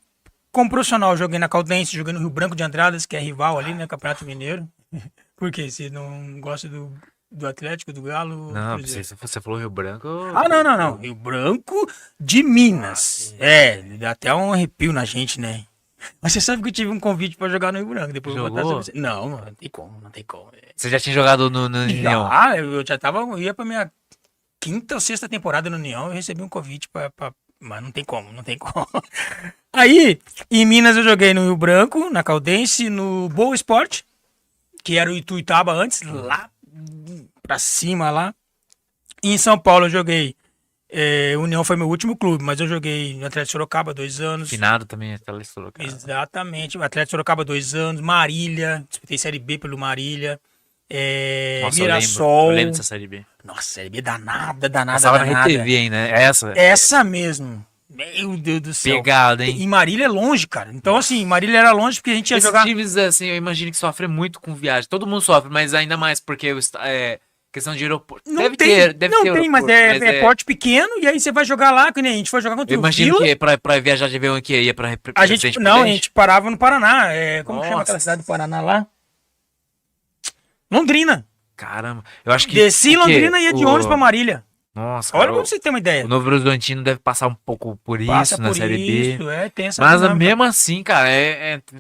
como profissional, joguei na Caldense, joguei no Rio Branco de Andradas, que é rival ali, né, Campeonato Mineiro. Por quê? Você não gosta do Atlético, do Galo? Não, você falou Rio Branco. Não. Rio Branco de Minas. Dá até um arrepio na gente, né? Mas você sabe que eu tive um convite pra jogar no Rio Branco. Depois eu vou botar sobre você. Não tem como. Você já tinha jogado no União? Eu já tava, eu ia pra minha quinta ou sexta temporada no União, eu recebi um convite mas não tem como. Aí, em Minas eu joguei no Rio Branco, na Caldense, no Boa Esporte, que era o Ituiutaba antes, lá pra cima lá. E em São Paulo eu joguei, União foi meu último clube, mas eu joguei no Atlético Sorocaba 2 anos. Finado também, Atlético Sorocaba. Exatamente, o Atlético Sorocaba 2 anos, Marília, disputei Série B pelo Marília. Nossa, Mirassol. eu lembro dessa Série B. Nossa, Série B danada. Passava na RTV ainda, né? Essa mesmo. Meu Deus do céu. Pegada, hein? E Marília é longe, cara. Então, assim, Marília era longe porque a gente ia Esses jogar. times, assim, eu imagino que sofrem muito com viagem. Todo mundo sofre, mas ainda mais porque questão de aeroporto. Não tem, mas é porte pequeno e aí você vai jogar lá, que nem a gente foi jogar contra eu o imagino Vila. que pra viajar de avião aqui ia pra A gente parava no Paraná. Como chama aquela cidade do Paraná lá? Londrina. Caramba, eu acho que... Desci em Londrina e ia de ônibus pra Marília. Nossa, Olha cara, pra você ter uma ideia. o Novo Horizontino deve passar um pouco por isso na Série B. Tem essa Mas dinâmica. mesmo assim, cara,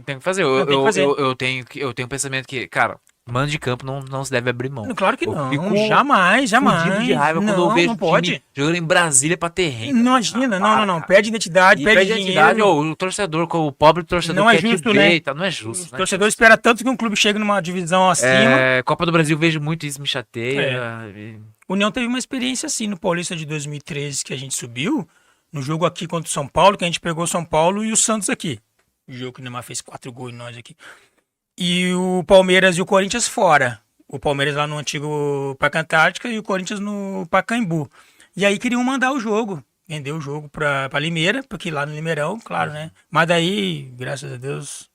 tem que fazer. Tem que fazer. Eu tenho um pensamento que, cara, mando de campo não se deve abrir mão. Claro que Eu não. fico Jamais. fudido de raiva quando eu vejo não pode. time jogando em Brasília pra terreno. Imagina, não. Perde identidade, perde dinheiro. O torcedor, o pobre torcedor Não é quer justo, te né? ver, tá? Não é justo. O torcedor espera tanto que um clube chegue numa divisão acima. Copa do Brasil, vejo muito isso, me chateia. O União teve uma experiência assim no Paulista de 2013 que a gente subiu, no jogo aqui contra o São Paulo, que a gente pegou o São Paulo e o Santos aqui. O jogo que o Neymar fez 4 gols em nós aqui. E o Palmeiras e o Corinthians fora. O Palmeiras lá no antigo Parque Antártica e o Corinthians no Pacaembu. E aí queriam mandar o jogo, vender o jogo pra Limeira, porque lá no Limeirão, claro, né? Mas daí, graças a Deus,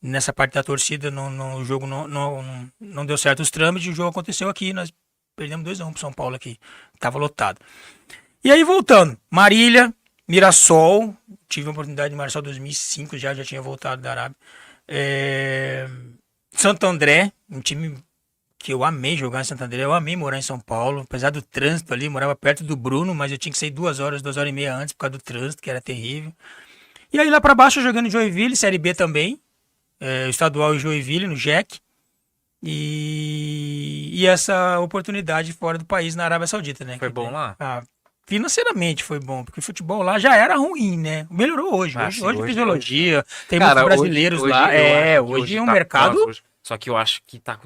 nessa parte da torcida, o jogo não deu certo os trâmites, o jogo aconteceu aqui, nós perdemos 2-1 pro São Paulo aqui, tava lotado. E aí voltando, Marília, Mirassol, tive a oportunidade de Mirassol em 2005, já tinha voltado da Arábia. Santo André, um time que eu amei jogar em Santo André, eu amei morar em São Paulo, apesar do trânsito ali, morava perto do Bruno, mas eu tinha que sair 2 horas e meia antes por causa do trânsito, que era terrível. E aí lá pra baixo, jogando em Joinville, Série B também, o estadual em Joinville, no JEC, e essa oportunidade fora do país, na Arábia Saudita, né? Foi bom lá? Financeiramente foi bom, porque o futebol lá já era ruim, né? Melhorou hoje. Hoje fisiologia, tem muitos brasileiros lá. Hoje é um mercado... Só que eu acho que tá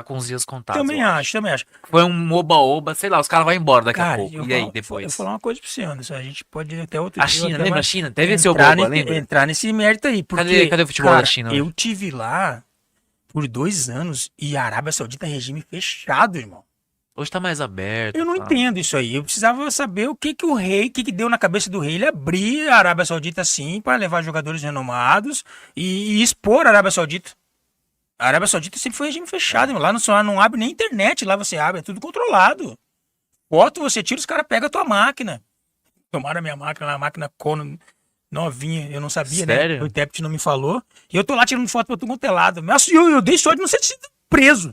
com os dias contados. Também acho. Foi um oba-oba, sei lá, os caras vão embora daqui a pouco. E aí, depois? Eu vou falar uma coisa pra você, Anderson. A gente pode até outro dia... A China, lembra a China? Teve esse oba-oba, lembra? Entrar nesse mérito aí. Porque, cadê o futebol da China? Eu tive lá por 2 anos e a Arábia Saudita é regime fechado, irmão. Hoje tá mais aberto. Eu não entendo isso aí. Eu precisava saber o que o rei, o que deu na cabeça do rei ele abrir a Arábia Saudita assim para levar jogadores renomados e expor a Arábia Saudita. A Arábia Saudita sempre foi regime fechado, irmão. Lá não abre nem internet, lá você abre, é tudo controlado. Foto você tira, os caras pegam a tua máquina. Tomaram a minha máquina, a máquina Cono novinha, eu não sabia, sério? Né? O intérprete não me falou. E eu tô lá tirando foto pra tudo quanto é lado. Mas eu dei sorte de não ser preso.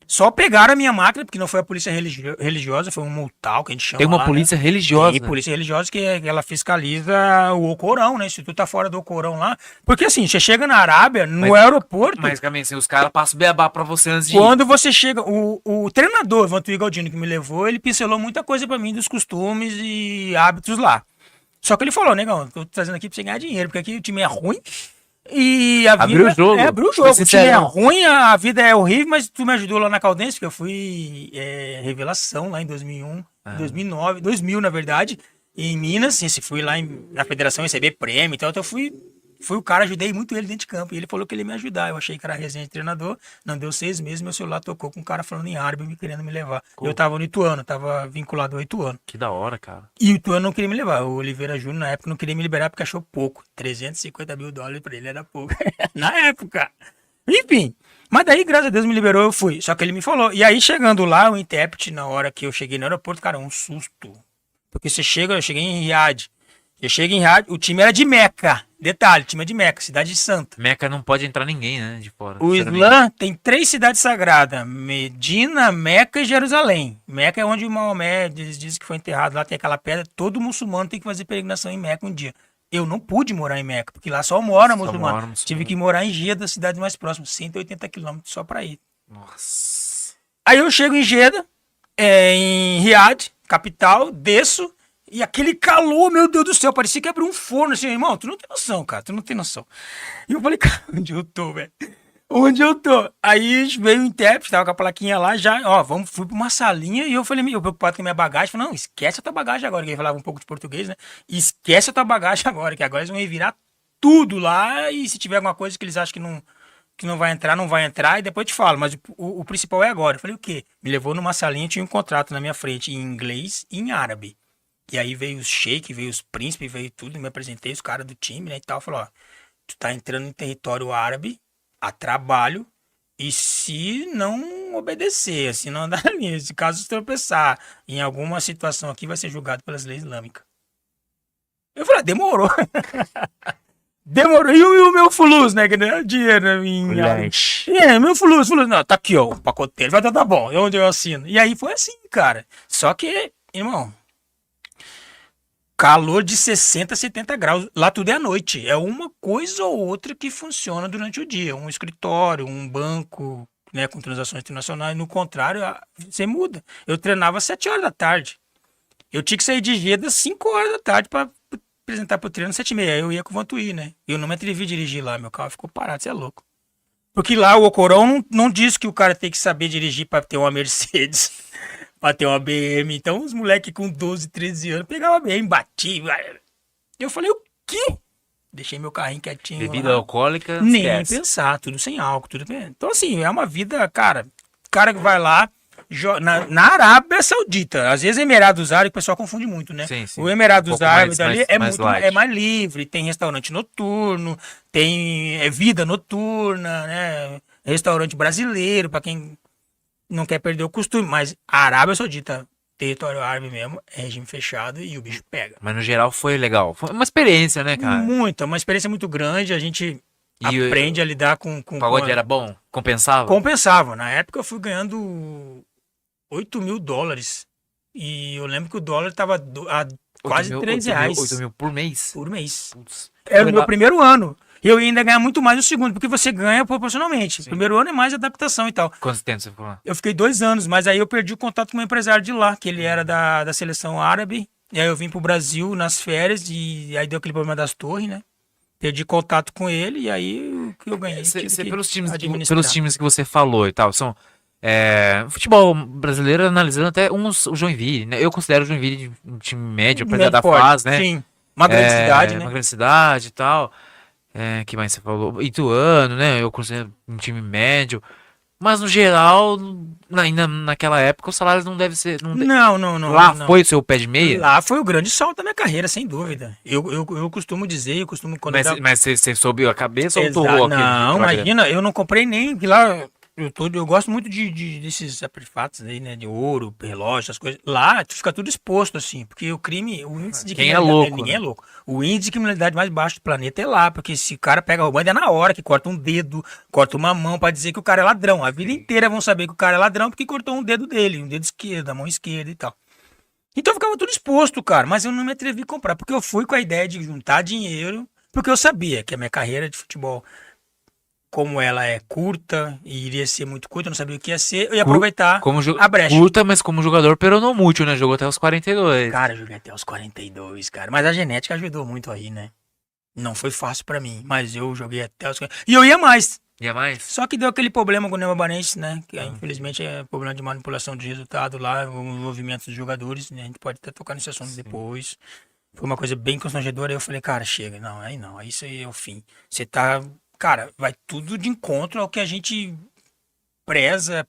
Só pegaram a minha máquina, porque não foi a polícia religiosa, foi um multal que a gente chama Tem uma lá, polícia né? religiosa. Tem polícia religiosa que ela fiscaliza o Alcorão, né? Se tu tá fora do Alcorão lá. Porque assim, você chega na Arábia, no aeroporto, Mas, Caminho, assim, os caras passam beabá pra você antes de ir. quando você chega, o treinador, Vantuí Galdino, que me levou, ele pincelou muita coisa pra mim dos costumes e hábitos lá. Só que ele falou, negão, tô trazendo aqui pra você ganhar dinheiro, porque aqui o time é ruim. E a Abriu vida o jogo. abriu o Foi jogo. O time é sincero. ruim, a vida é horrível, mas tu me ajudou lá na Caldense, porque eu fui revelação lá em 2001, 2009, 2000 na verdade, em Minas, assim, fui lá na federação receber prêmio, então eu fui o cara, ajudei muito ele dentro de campo, e ele falou que ele ia me ajudar, eu achei que era resenha de treinador, não deu 6 meses, meu celular tocou com um cara falando em árabe, me querendo me levar. Eu tava no Ituano, tava vinculado ao Ituano. Que da hora, cara. E o Ituano não queria me levar. O Oliveira Júnior, na época, não queria me liberar porque achou pouco. $350 mil pra ele era pouco. Na época. Enfim. Mas daí, graças a Deus, me liberou, eu fui. Só que ele me falou. E aí, chegando lá, o intérprete, na hora que eu cheguei no aeroporto, cara, um susto. Porque eu cheguei em Riad. Eu cheguei em Riad, o time era de Meca. Detalhe, o time é de Meca, cidade de Santa. Meca não pode entrar ninguém, né, de fora. O Islã tem 3 cidades sagradas: Medina, Meca e Jerusalém. Meca é onde o Maomé, eles dizem que foi enterrado. Lá tem aquela pedra. Todo muçulmano tem que fazer peregrinação em Meca um dia. Eu não pude morar em Meca, porque lá só mora muçulmano. Tive que morar em Jeddah, cidade mais próxima, 180 quilômetros só pra ir. Nossa. Aí eu chego em Jeddah, em Riad, capital, desço. E aquele calor, meu Deus do céu, parecia que abriu um forno, assim, irmão, tu não tem noção, cara, tu não tem noção. E eu falei, cara, onde eu tô, velho? Onde eu tô? Aí veio o intérprete, tava com a plaquinha lá, já, ó, fui pra uma salinha, e eu falei, meio preocupado com a minha bagagem, falei, não, esquece a tua bagagem agora, que ele falava um pouco de português, né? Esquece a tua bagagem agora, que agora eles vão revirar tudo lá, e se tiver alguma coisa que eles acham que não vai entrar, não vai entrar, e depois eu te falo, mas o principal é agora. Eu falei, o quê? Me levou numa salinha, tinha um contrato na minha frente, em inglês e em árabe. E aí veio os shake, veio os príncipes, veio tudo, me apresentei, os caras do time, né, e tal, falou, ó, tu tá entrando em território árabe, a trabalho, e se não obedecer, se não andar nisso, se caso você tropeçar em alguma situação aqui, vai ser julgado pelas leis islâmicas. Eu falei, demorou. Demorou. E o meu fulus, né, que não é dinheiro em árabe. Meu fulus, não, tá aqui, ó, o pacoteiro, vai tá bom, é onde eu assino. E aí foi assim, cara, só que, irmão, calor de 60, 70 graus. Lá tudo é à noite. É uma coisa ou outra que funciona durante o dia. Um escritório, um banco, né, com transações internacionais. No contrário, você muda. Eu treinava às 7 horas da tarde. Eu tinha que sair de Jeddah às 5 horas da tarde para apresentar pro treino às 7h30. Aí eu ia com o Vantuí, né? Eu não me atrevi a dirigir lá. Meu carro ficou parado, você é louco. Porque lá o Alcorão não diz que o cara tem que saber dirigir para ter uma Mercedes. Pra ter uma BM. Então os moleques com 12, 13 anos pegavam a BM, batiam. Eu falei, o quê? Deixei meu carrinho quietinho. Bebida lá. alcoólica, Nem esquece. pensar, tudo sem álcool, tudo bem. Então assim, é uma vida, cara. O cara que vai lá, na Arábia Saudita, às vezes Emirados Árabes, o pessoal confunde muito, né? Sim, sim. O Emirados pouco Árabes mais- ali mais- é mais muito light. é mais livre, tem restaurante noturno, tem vida noturna, né? Restaurante brasileiro, pra quem não quer perder o costume, mas a Arábia Saudita, território árabe mesmo, é regime fechado e o bicho pega. Mas no geral foi legal. Foi uma experiência, né, cara? Uma experiência muito grande, a gente E aprende a lidar com O pagode era bom? Compensava? compensava. Na época eu fui ganhando $8 mil. E eu lembro que o dólar tava a quase 3 reais 8 mil por mês? por mês. Putz. Era o Foi meu lá- primeiro ano. E eu ia ainda ganhar muito mais no segundo, porque você ganha proporcionalmente. Sim. Primeiro ano é mais adaptação e tal. Quanto tempo você ficou lá? Eu fiquei 2 anos, mas aí eu perdi o contato com o empresário de lá, que ele era da seleção árabe. E aí eu vim pro Brasil nas férias e aí deu aquele problema das torres, né? Perdi contato com ele e aí o que eu ganhei. tive que Pelos administrar. times que você falou e tal, são futebol brasileiro analisando até o Joinville, né? Eu considero o Joinville um time médio, apesar da Forte, fase, né? Sim, uma grande cidade, né? Uma grande cidade e tal. Que mais você falou? Ituano, né? Eu considero um time médio. Mas no geral, ainda naquela época, os salários não devem ser. Não. Lá não. foi o seu pé de meia? Lá foi o grande salto da minha carreira, sem dúvida. Eu costumo dizer, quando Mas, eu mas você soube a cabeça ou Exato. torrou aquele Não, aquela grana? imagina, eu não comprei nem que lá Eu gosto muito desses artefatos aí, né? De ouro, relógio, essas coisas. Lá, tu fica tudo exposto, assim, porque o crime, o índice de Quem é criminalidade, louco, ninguém é né? louco. O índice de criminalidade mais baixo do planeta é lá, porque se o cara pega roubando é na hora que corta um dedo, corta uma mão pra dizer que o cara é ladrão. A vida inteira vão saber que o cara é ladrão porque cortou um dedo dele, um dedo esquerdo, a mão esquerda e tal. Então eu ficava tudo exposto, cara, mas eu não me atrevi a comprar, porque eu fui com a ideia de juntar dinheiro, porque eu sabia que a minha carreira de futebol, como ela é curta e iria ser muito curta, eu não sabia o que ia ser, eu ia aproveitar a brecha. Curta, mas como jogador peronomútil, né? Jogou até os 42. Cara, eu joguei até os 42, cara, mas a genética ajudou muito aí, né? Não foi fácil pra mim, mas eu joguei até os 40. E eu ia mais. E é mais? Só que deu aquele problema com o Neymar-Barense, né? Que Ah. infelizmente é problema de manipulação de resultado lá, o envolvimento dos jogadores, né? A gente pode até tocar nesse assunto depois. Foi uma coisa bem constrangedora. Aí eu falei, cara, chega, não, isso aí é o fim. Você tá, cara, vai tudo de encontro ao que a gente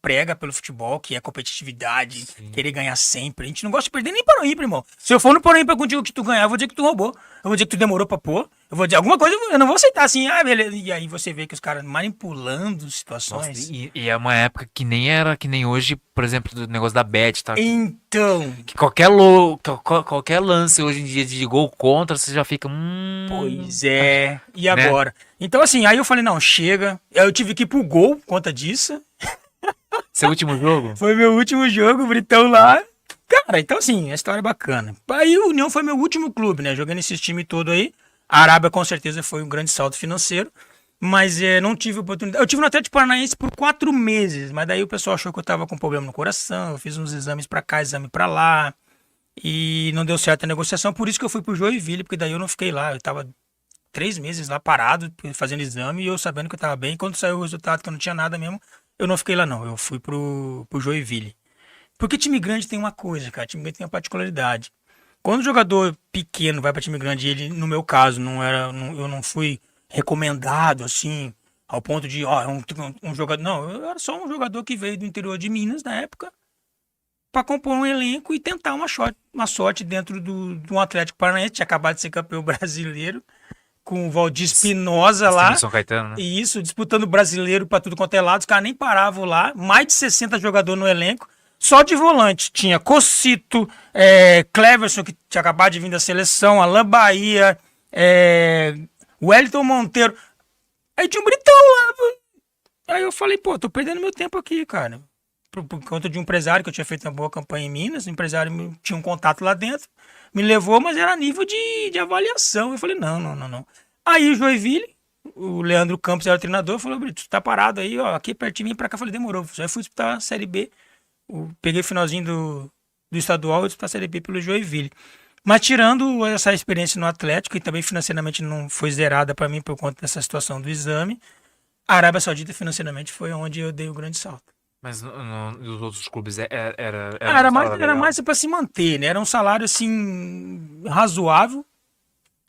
prega pelo futebol, que é competitividade, Sim. querer ganhar sempre. A gente não gosta de perder nem para o ímpar, irmão. Se eu for no para o ímpar contigo que tu ganhar, eu vou dizer que tu roubou. Eu vou dizer que tu demorou pra pôr. Eu vou dizer alguma coisa, eu não vou aceitar assim, ah, beleza. E aí você vê que os caras manipulando Nossa, situações. e é uma época que nem era que nem hoje, por exemplo, do negócio da Bet, tá? Então, Que qualquer lance hoje em dia de gol contra, você já fica. pois é. E Né? agora? Então, assim, aí eu falei, não, chega. Eu tive que ir pro gol por conta disso. Seu último jogo? Foi meu último jogo, o Britão lá. Cara, então assim, a história é bacana. Aí o União foi meu último clube, né? Jogando esses times todo aí. A Arábia com certeza foi um grande salto financeiro. Mas não tive oportunidade. Eu tive no Atlético Paranaense por 4 meses. Mas daí o pessoal achou que eu tava com problema no coração. Eu fiz uns exames pra cá, exame pra lá. E não deu certo a negociação. Por isso que eu fui pro Joinville, porque daí eu não fiquei lá. Eu tava 3 meses lá parado, fazendo exame. E eu sabendo que eu tava bem. Quando saiu o resultado, que eu não tinha nada mesmo, eu não fiquei lá não. Eu fui pro Joinville. Porque time grande tem uma coisa, cara. Time grande tem uma particularidade. Quando o jogador pequeno vai para time grande, ele, no meu caso, eu não fui recomendado assim, ao ponto de, ó, um jogador. Não, eu era só um jogador que veio do interior de Minas na época para compor um elenco e tentar uma sorte dentro de um Atlético Paranaense. Tinha acabado de ser campeão brasileiro com o Valdir Espinosa Esse time lá. de São Caetano, né? E isso, disputando brasileiro para tudo quanto é lado. Os caras nem paravam lá. Mais de 60 jogadores no elenco. Só de volante tinha Cocito, Cleverson, que tinha acabado de vir da seleção, Alain Bahia, Wellington Monteiro. Aí tinha um Britão lá. Aí eu falei, pô, tô perdendo meu tempo aqui, cara. Por conta de um empresário que eu tinha feito uma boa campanha em Minas, o empresário tinha um contato lá dentro, me levou, mas era a nível de avaliação. Eu falei, não. Aí o Joinville, o Leandro Campos era o treinador, falou, Brito, tu tá parado aí, ó, aqui pertinho, vem pra cá. Eu falei, demorou. Aí fui disputar a Série B. Peguei o finalzinho do estadual e disputar a Série B pelo Joinville. Mas tirando essa experiência no Atlético, e também financeiramente não foi zerada para mim por conta dessa situação do exame, a Arábia Saudita financeiramente foi onde eu dei o grande salto. Mas nos outros clubes era Era um mais, salário era legal. mais para se manter, né? Era um salário assim razoável,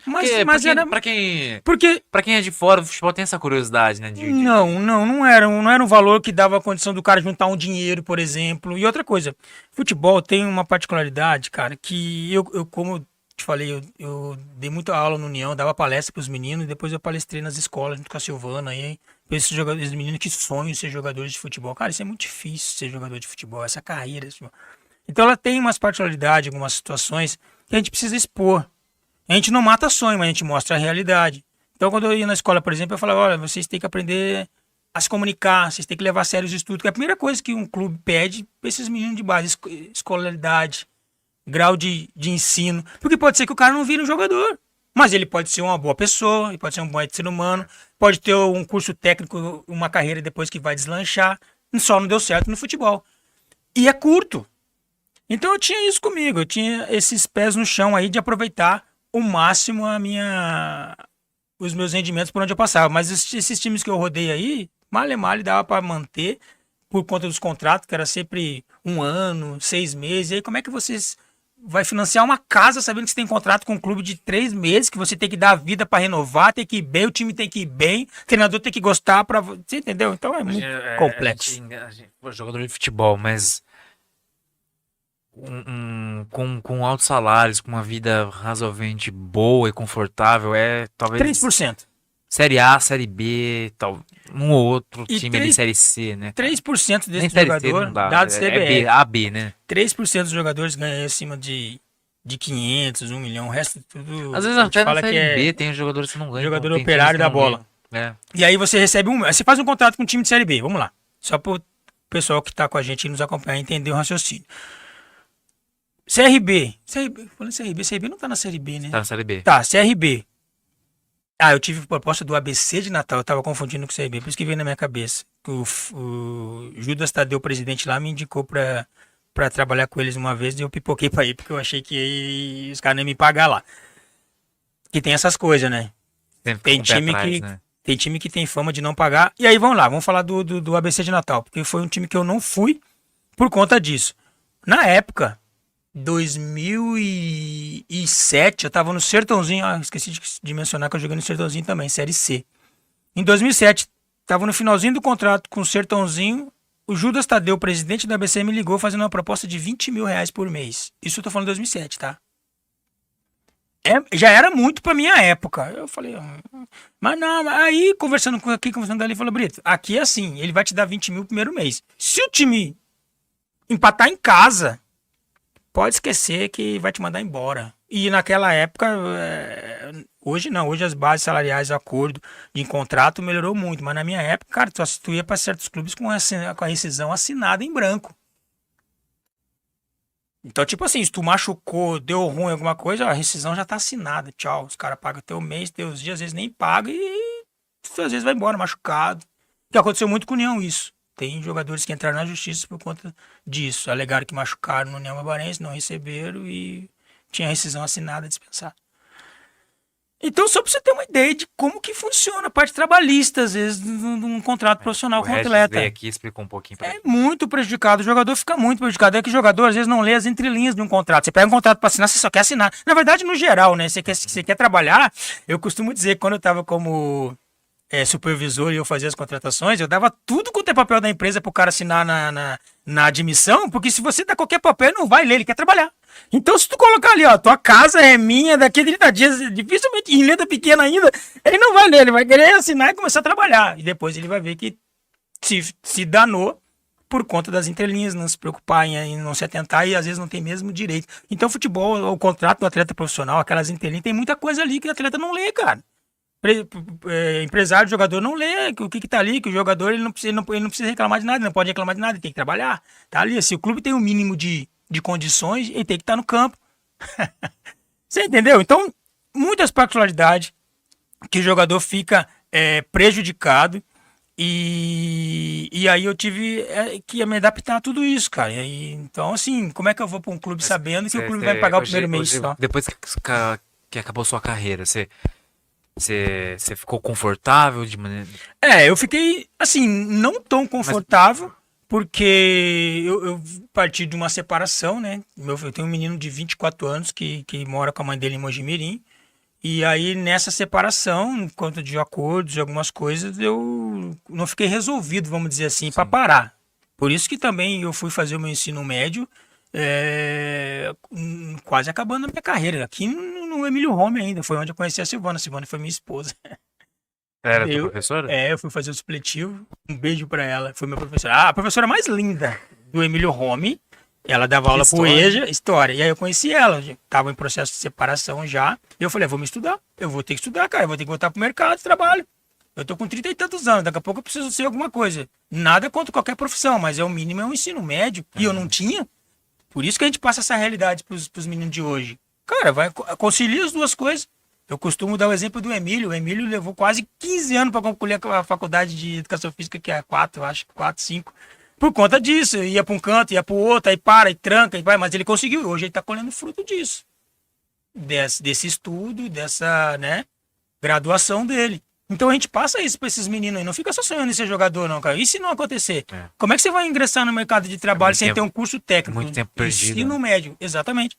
mas, Porque, mas pra quem, era pra quem, porque pra quem é de fora, o futebol tem essa curiosidade, né? não era um valor que dava a condição do cara juntar um dinheiro, por exemplo. E outra coisa, futebol tem uma particularidade, cara, que eu como eu te falei, eu dei muita aula no União, dava palestra para os meninos, e depois eu palestrei nas escolas junto com a Silvana aí, pra esses jogadores, esses meninos que sonham em ser jogadores de futebol. Cara, isso é muito difícil ser jogador de futebol, essa carreira. Então ela tem umas particularidades, algumas situações que a gente precisa expor. A gente não mata sonho, mas a gente mostra a realidade. Então, quando eu ia na escola, por exemplo, eu falava, olha, vocês têm que aprender a se comunicar, vocês têm que levar a sério os estudos, que é a primeira coisa que um clube pede para esses meninos de base, escolaridade, grau de ensino. Porque pode ser que o cara não vire um jogador, mas ele pode ser uma boa pessoa, ele pode ser um bom ser humano, pode ter um curso técnico, uma carreira depois que vai deslanchar. Só não deu certo no futebol. E é curto. Então eu tinha isso comigo, eu tinha esses pés no chão aí de aproveitar o máximo os meus rendimentos por onde eu passava. Mas esses times que eu rodei aí, mal dava para manter por conta dos contratos, que era sempre 1 ano, 6 meses. E aí como é que vocês vai financiar uma casa sabendo que você tem contrato com um clube de 3 meses, que você tem que dar vida para renovar, tem que ir bem, o time tem que ir bem, o treinador tem que gostar para você, entendeu? Então é muito complexo. Jogador de futebol, mas com altos salários, com uma vida razoavelmente boa e confortável, talvez 3%. Série A, Série B, tal, um ou outro E time ali, Série C, né? 3% Nem desse Série C jogador, não dá, dados é B, CBF, AB, né? 3% dos jogadores ganham acima de 500, 1 milhão. O resto Às tudo vezes a gente até na fala que Série é B tem jogadores que não ganham, então jogador tem times operário que da não bola. ganham. É. E aí você recebe você faz um contrato com um time de Série B, vamos lá. Só para o pessoal que está com a gente e nos acompanhar entender o raciocínio. Falando CRB não tá na Série B, Tá né? na Série B. Tá, CRB. Ah, eu tive proposta do ABC de Natal, eu tava confundindo com o CRB, por isso que veio na minha cabeça. O Judas Tadeu, presidente lá, me indicou pra trabalhar com eles uma vez e eu pipoquei pra ir, porque eu achei que os caras não iam me pagar lá. Que tem essas coisas, né? Sempre Tem com o pé time atrás, que né? tem time que tem fama de não pagar. E aí vamos lá, vamos falar do ABC de Natal, porque foi um time que eu não fui por conta disso. Na época, 2007, eu tava no Sertãozinho. Ah, esqueci de mencionar que eu joguei no Sertãozinho também, Série C. Em 2007, tava no finalzinho do contrato com o Sertãozinho. O Judas Tadeu, presidente da ABC, me ligou fazendo uma proposta de 20 mil reais por mês. Isso eu tô falando em 2007, tá? Já era muito pra minha época. Eu falei, mas não, aí conversando com aqui, conversando dali, falou, Brito, aqui é assim, ele vai te dar 20 mil no primeiro mês. Se o time empatar em casa, pode esquecer que vai te mandar embora. E naquela época, hoje não, hoje as bases salariais, o acordo de contrato melhorou muito, mas na minha época, cara, tu ia para certos clubes com a rescisão assinada em branco. Então, tipo assim, se tu machucou, deu ruim alguma coisa, a rescisão já tá assinada. Tchau, os caras pagam teu mês, teus dias, às vezes nem pagam e tu às vezes vai embora machucado. Que aconteceu muito com o União isso. Tem jogadores que entraram na justiça por conta disso. Alegaram que machucaram no União Barbarense, não receberam e tinha rescisão assinada, dispensar. Então, só pra você ter uma ideia de como que funciona a parte trabalhista, às vezes, num contrato profissional O com o Regis atleta. veio aqui e explicou um pouquinho pra É gente. muito prejudicado, o jogador fica muito prejudicado. É que o jogador, às vezes, não lê as entrelinhas de um contrato. Você pega um contrato pra assinar, você só quer assinar. Na verdade, no geral, né? Você quer trabalhar. Eu costumo dizer que quando eu tava como supervisor e eu fazia as contratações, eu dava tudo quanto é papel da empresa pro cara assinar na admissão, porque se você dá qualquer papel, ele não vai ler, ele quer trabalhar. Então, se tu colocar ali, ó, tua casa é minha, daqui a 30 dias, dificilmente, em letra pequena ainda, ele não vai ler, ele vai querer assinar e começar a trabalhar. E depois ele vai ver que se danou por conta das entrelinhas, não se preocupar em não se atentar e às vezes não tem mesmo direito. Então, futebol, o contrato do atleta profissional, aquelas entrelinhas, tem muita coisa ali que o atleta não lê, cara. Empresário, jogador não lê o que tá ali, que o jogador ele não precisa reclamar de nada, não pode reclamar de nada, ele tem que trabalhar. Tá ali, se o clube tem o mínimo de condições, ele tem que estar no campo. Você entendeu? Então, muitas particularidades que o jogador fica prejudicado e aí eu tive que me adaptar a tudo isso, cara. E aí, então, assim, como é que eu vou para um clube sabendo que o clube vai me pagar o primeiro mês só? Depois que acabou sua carreira, você ficou confortável de maneira. Eu fiquei, assim, não tão confortável, porque eu parti de uma separação, né? Eu tenho um menino de 24 anos que mora com a mãe dele em Mojimirim. E aí, nessa separação, por conta de acordos e algumas coisas, eu não fiquei resolvido, vamos dizer assim, para parar. Por isso que também eu fui fazer o meu ensino médio, quase acabando a minha carreira. Aqui no Emílio Rome ainda, foi onde eu conheci a Silvana. A Silvana foi minha esposa. Era tua professora? Eu fui fazer o supletivo. Um beijo para ela. Foi minha professora. A professora mais linda do Emílio Rome. Ela dava aula pro EJA, história. E aí eu conheci ela, tava em processo de separação já. E eu falei, vou me estudar. Eu vou ter que estudar, cara. Eu vou ter que voltar pro mercado de trabalho. Eu tô com 30 e tantos anos, daqui a pouco eu preciso ser alguma coisa. Nada contra qualquer profissão, mas o mínimo é um ensino médio. E eu não tinha. Por isso que a gente passa essa realidade pros meninos de hoje. Cara, concilia as duas coisas. Eu costumo dar o exemplo do Emílio. O Emílio levou quase 15 anos para concluir a faculdade de Educação Física, que é 4, 5. Por conta disso, ia para um canto, ia para o outro, aí para, e tranca, e vai, mas ele conseguiu. Hoje ele está colhendo fruto disso. Desse estudo, dessa, né, graduação dele. Então a gente passa isso para esses meninos aí. Não fica só sonhando em ser jogador, não, cara. E se não acontecer? Como é que você vai ingressar no mercado de trabalho sem ter um curso técnico? Muito tempo perdido. Ensino médio, exatamente.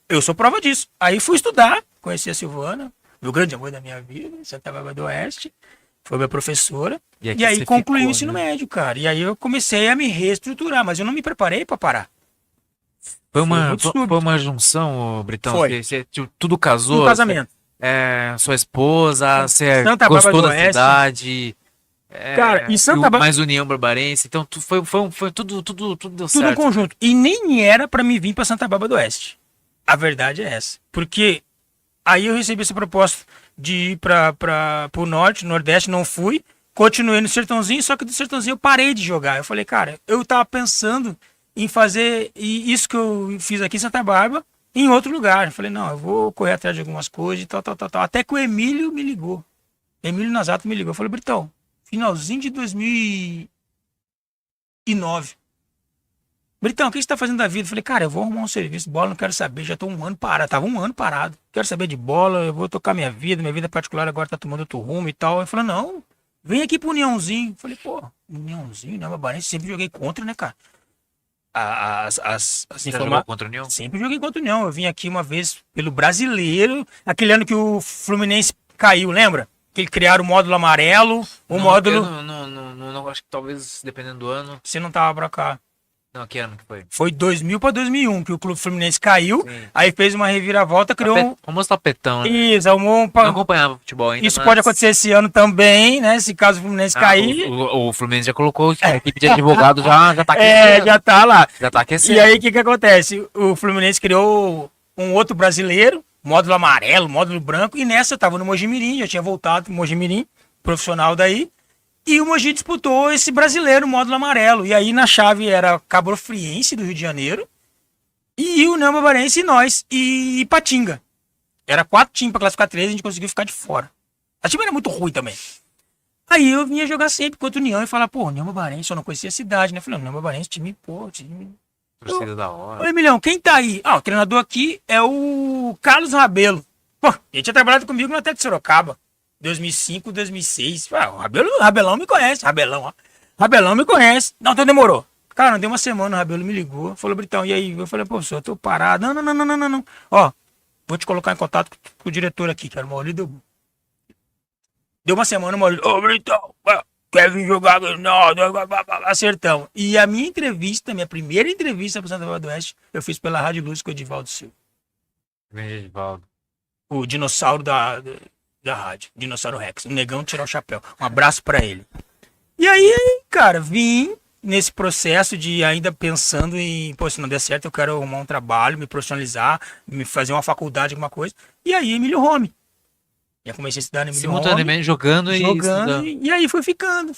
Eu sou prova disso. Aí fui estudar, conheci a Silvana, o grande amor da minha vida, Santa Bárbara do Oeste. Foi minha professora. E aí concluí o ensino médio, cara. E aí eu comecei a me reestruturar, mas eu não me preparei para parar. Foi uma junção, Britão? Foi. Tudo casou? Um casamento. sua esposa, você Santa Bárbara gostou do da Oeste. cidade, Cara, e Santa Bárbara. mais União Barbarense, então foi tudo deu Tudo um certo. conjunto. E nem era pra me vir pra Santa Bárbara do Oeste. A verdade é essa. Porque aí eu recebi essa proposta de ir pro norte, nordeste, não fui. Continuei no Sertãozinho, só que do Sertãozinho eu parei de jogar. Eu falei, cara, eu tava pensando em fazer isso que eu fiz aqui em Santa Bárbara em outro lugar. Eu falei, não, eu vou correr atrás de algumas coisas e tal. Até que o Emílio me ligou. Emílio Nazato me ligou. Eu falei, Britão, finalzinho de 2009. Britão, o que você tá fazendo da vida? Eu falei, cara, eu vou arrumar um serviço, bola, não quero saber, já tô um ano parado, tava um ano parado. Quero saber de bola, eu vou tocar minha vida particular agora tá tomando outro rumo e tal. Eu falei, não, vem aqui pro Uniãozinho. Eu falei, pô, Uniãozinho, né, Barbarense, sempre joguei contra, né, cara? As Você já jogou contra o União? Sempre joguei contra o União. Eu vim aqui uma vez pelo Brasileiro, aquele ano que o Fluminense caiu, lembra? Que eles criaram o módulo amarelo, o módulo... Eu não, acho que talvez, dependendo do ano. Você não tava pra cá. Não, que ano que foi? Foi 2000 para 2001 que o Clube Fluminense caiu, Sim. aí fez uma reviravolta, criou um... Famoso tapetão, né? Isso, arrumou um... Não acompanhava futebol ainda, Isso mas... pode acontecer esse ano também, né? Se caso o Fluminense cair... O Fluminense já colocou a equipe de advogado, já tá aquecendo. já tá lá. Já tá aquecendo. E aí, o que acontece? O Fluminense criou um outro brasileiro, módulo amarelo, módulo branco, e nessa eu tava no Mojimirim, já tinha voltado pro Mojimirim, profissional daí, e o Mogi disputou esse brasileiro, módulo amarelo. E aí na chave era Cabo Friense, do Rio de Janeiro, e o União Barbarense e nós, e Ipatinga. Era 4 times pra classificar 3, a gente conseguiu ficar de fora. A time era muito ruim também. Aí eu vinha jogar sempre contra o União e falar, pô, União Barbarense, eu não conhecia a cidade, né? Falei, União Barbarense, time. Torcida da hora. Oi, Milhão, quem tá aí? O treinador aqui é o Carlos Rabelo. Pô, ele tinha trabalhado comigo no Atlético de Sorocaba. 2005, 2006. O Rabelão me conhece. Rabelão me conhece. Não, então demorou. Cara, não deu uma semana, o Rabelo me ligou. Falou, Britão, e aí? Eu falei, pô, senhor, eu tô parado. Não. Ó, vou te colocar em contato com o diretor aqui, cara. O Maurício deu uma semana, o Maurício, ô, Britão, quer vir jogar? Não, acertamos. E a minha primeira entrevista pro Santa Bárbara do Oeste, eu fiz pela Rádio Luz com o Edivaldo Silva. Edivaldo. O dinossauro da rádio, Dinossauro Rex. O negão tirou o chapéu. Um abraço pra ele. E aí, cara, vim nesse processo de ainda pensando em, pô, se não der certo, eu quero arrumar um trabalho, me profissionalizar, me fazer uma faculdade, alguma coisa. E aí, Emílio Home. Já comecei a estudar no Emílio Home. Simultaneamente jogando e estudando. E aí fui ficando,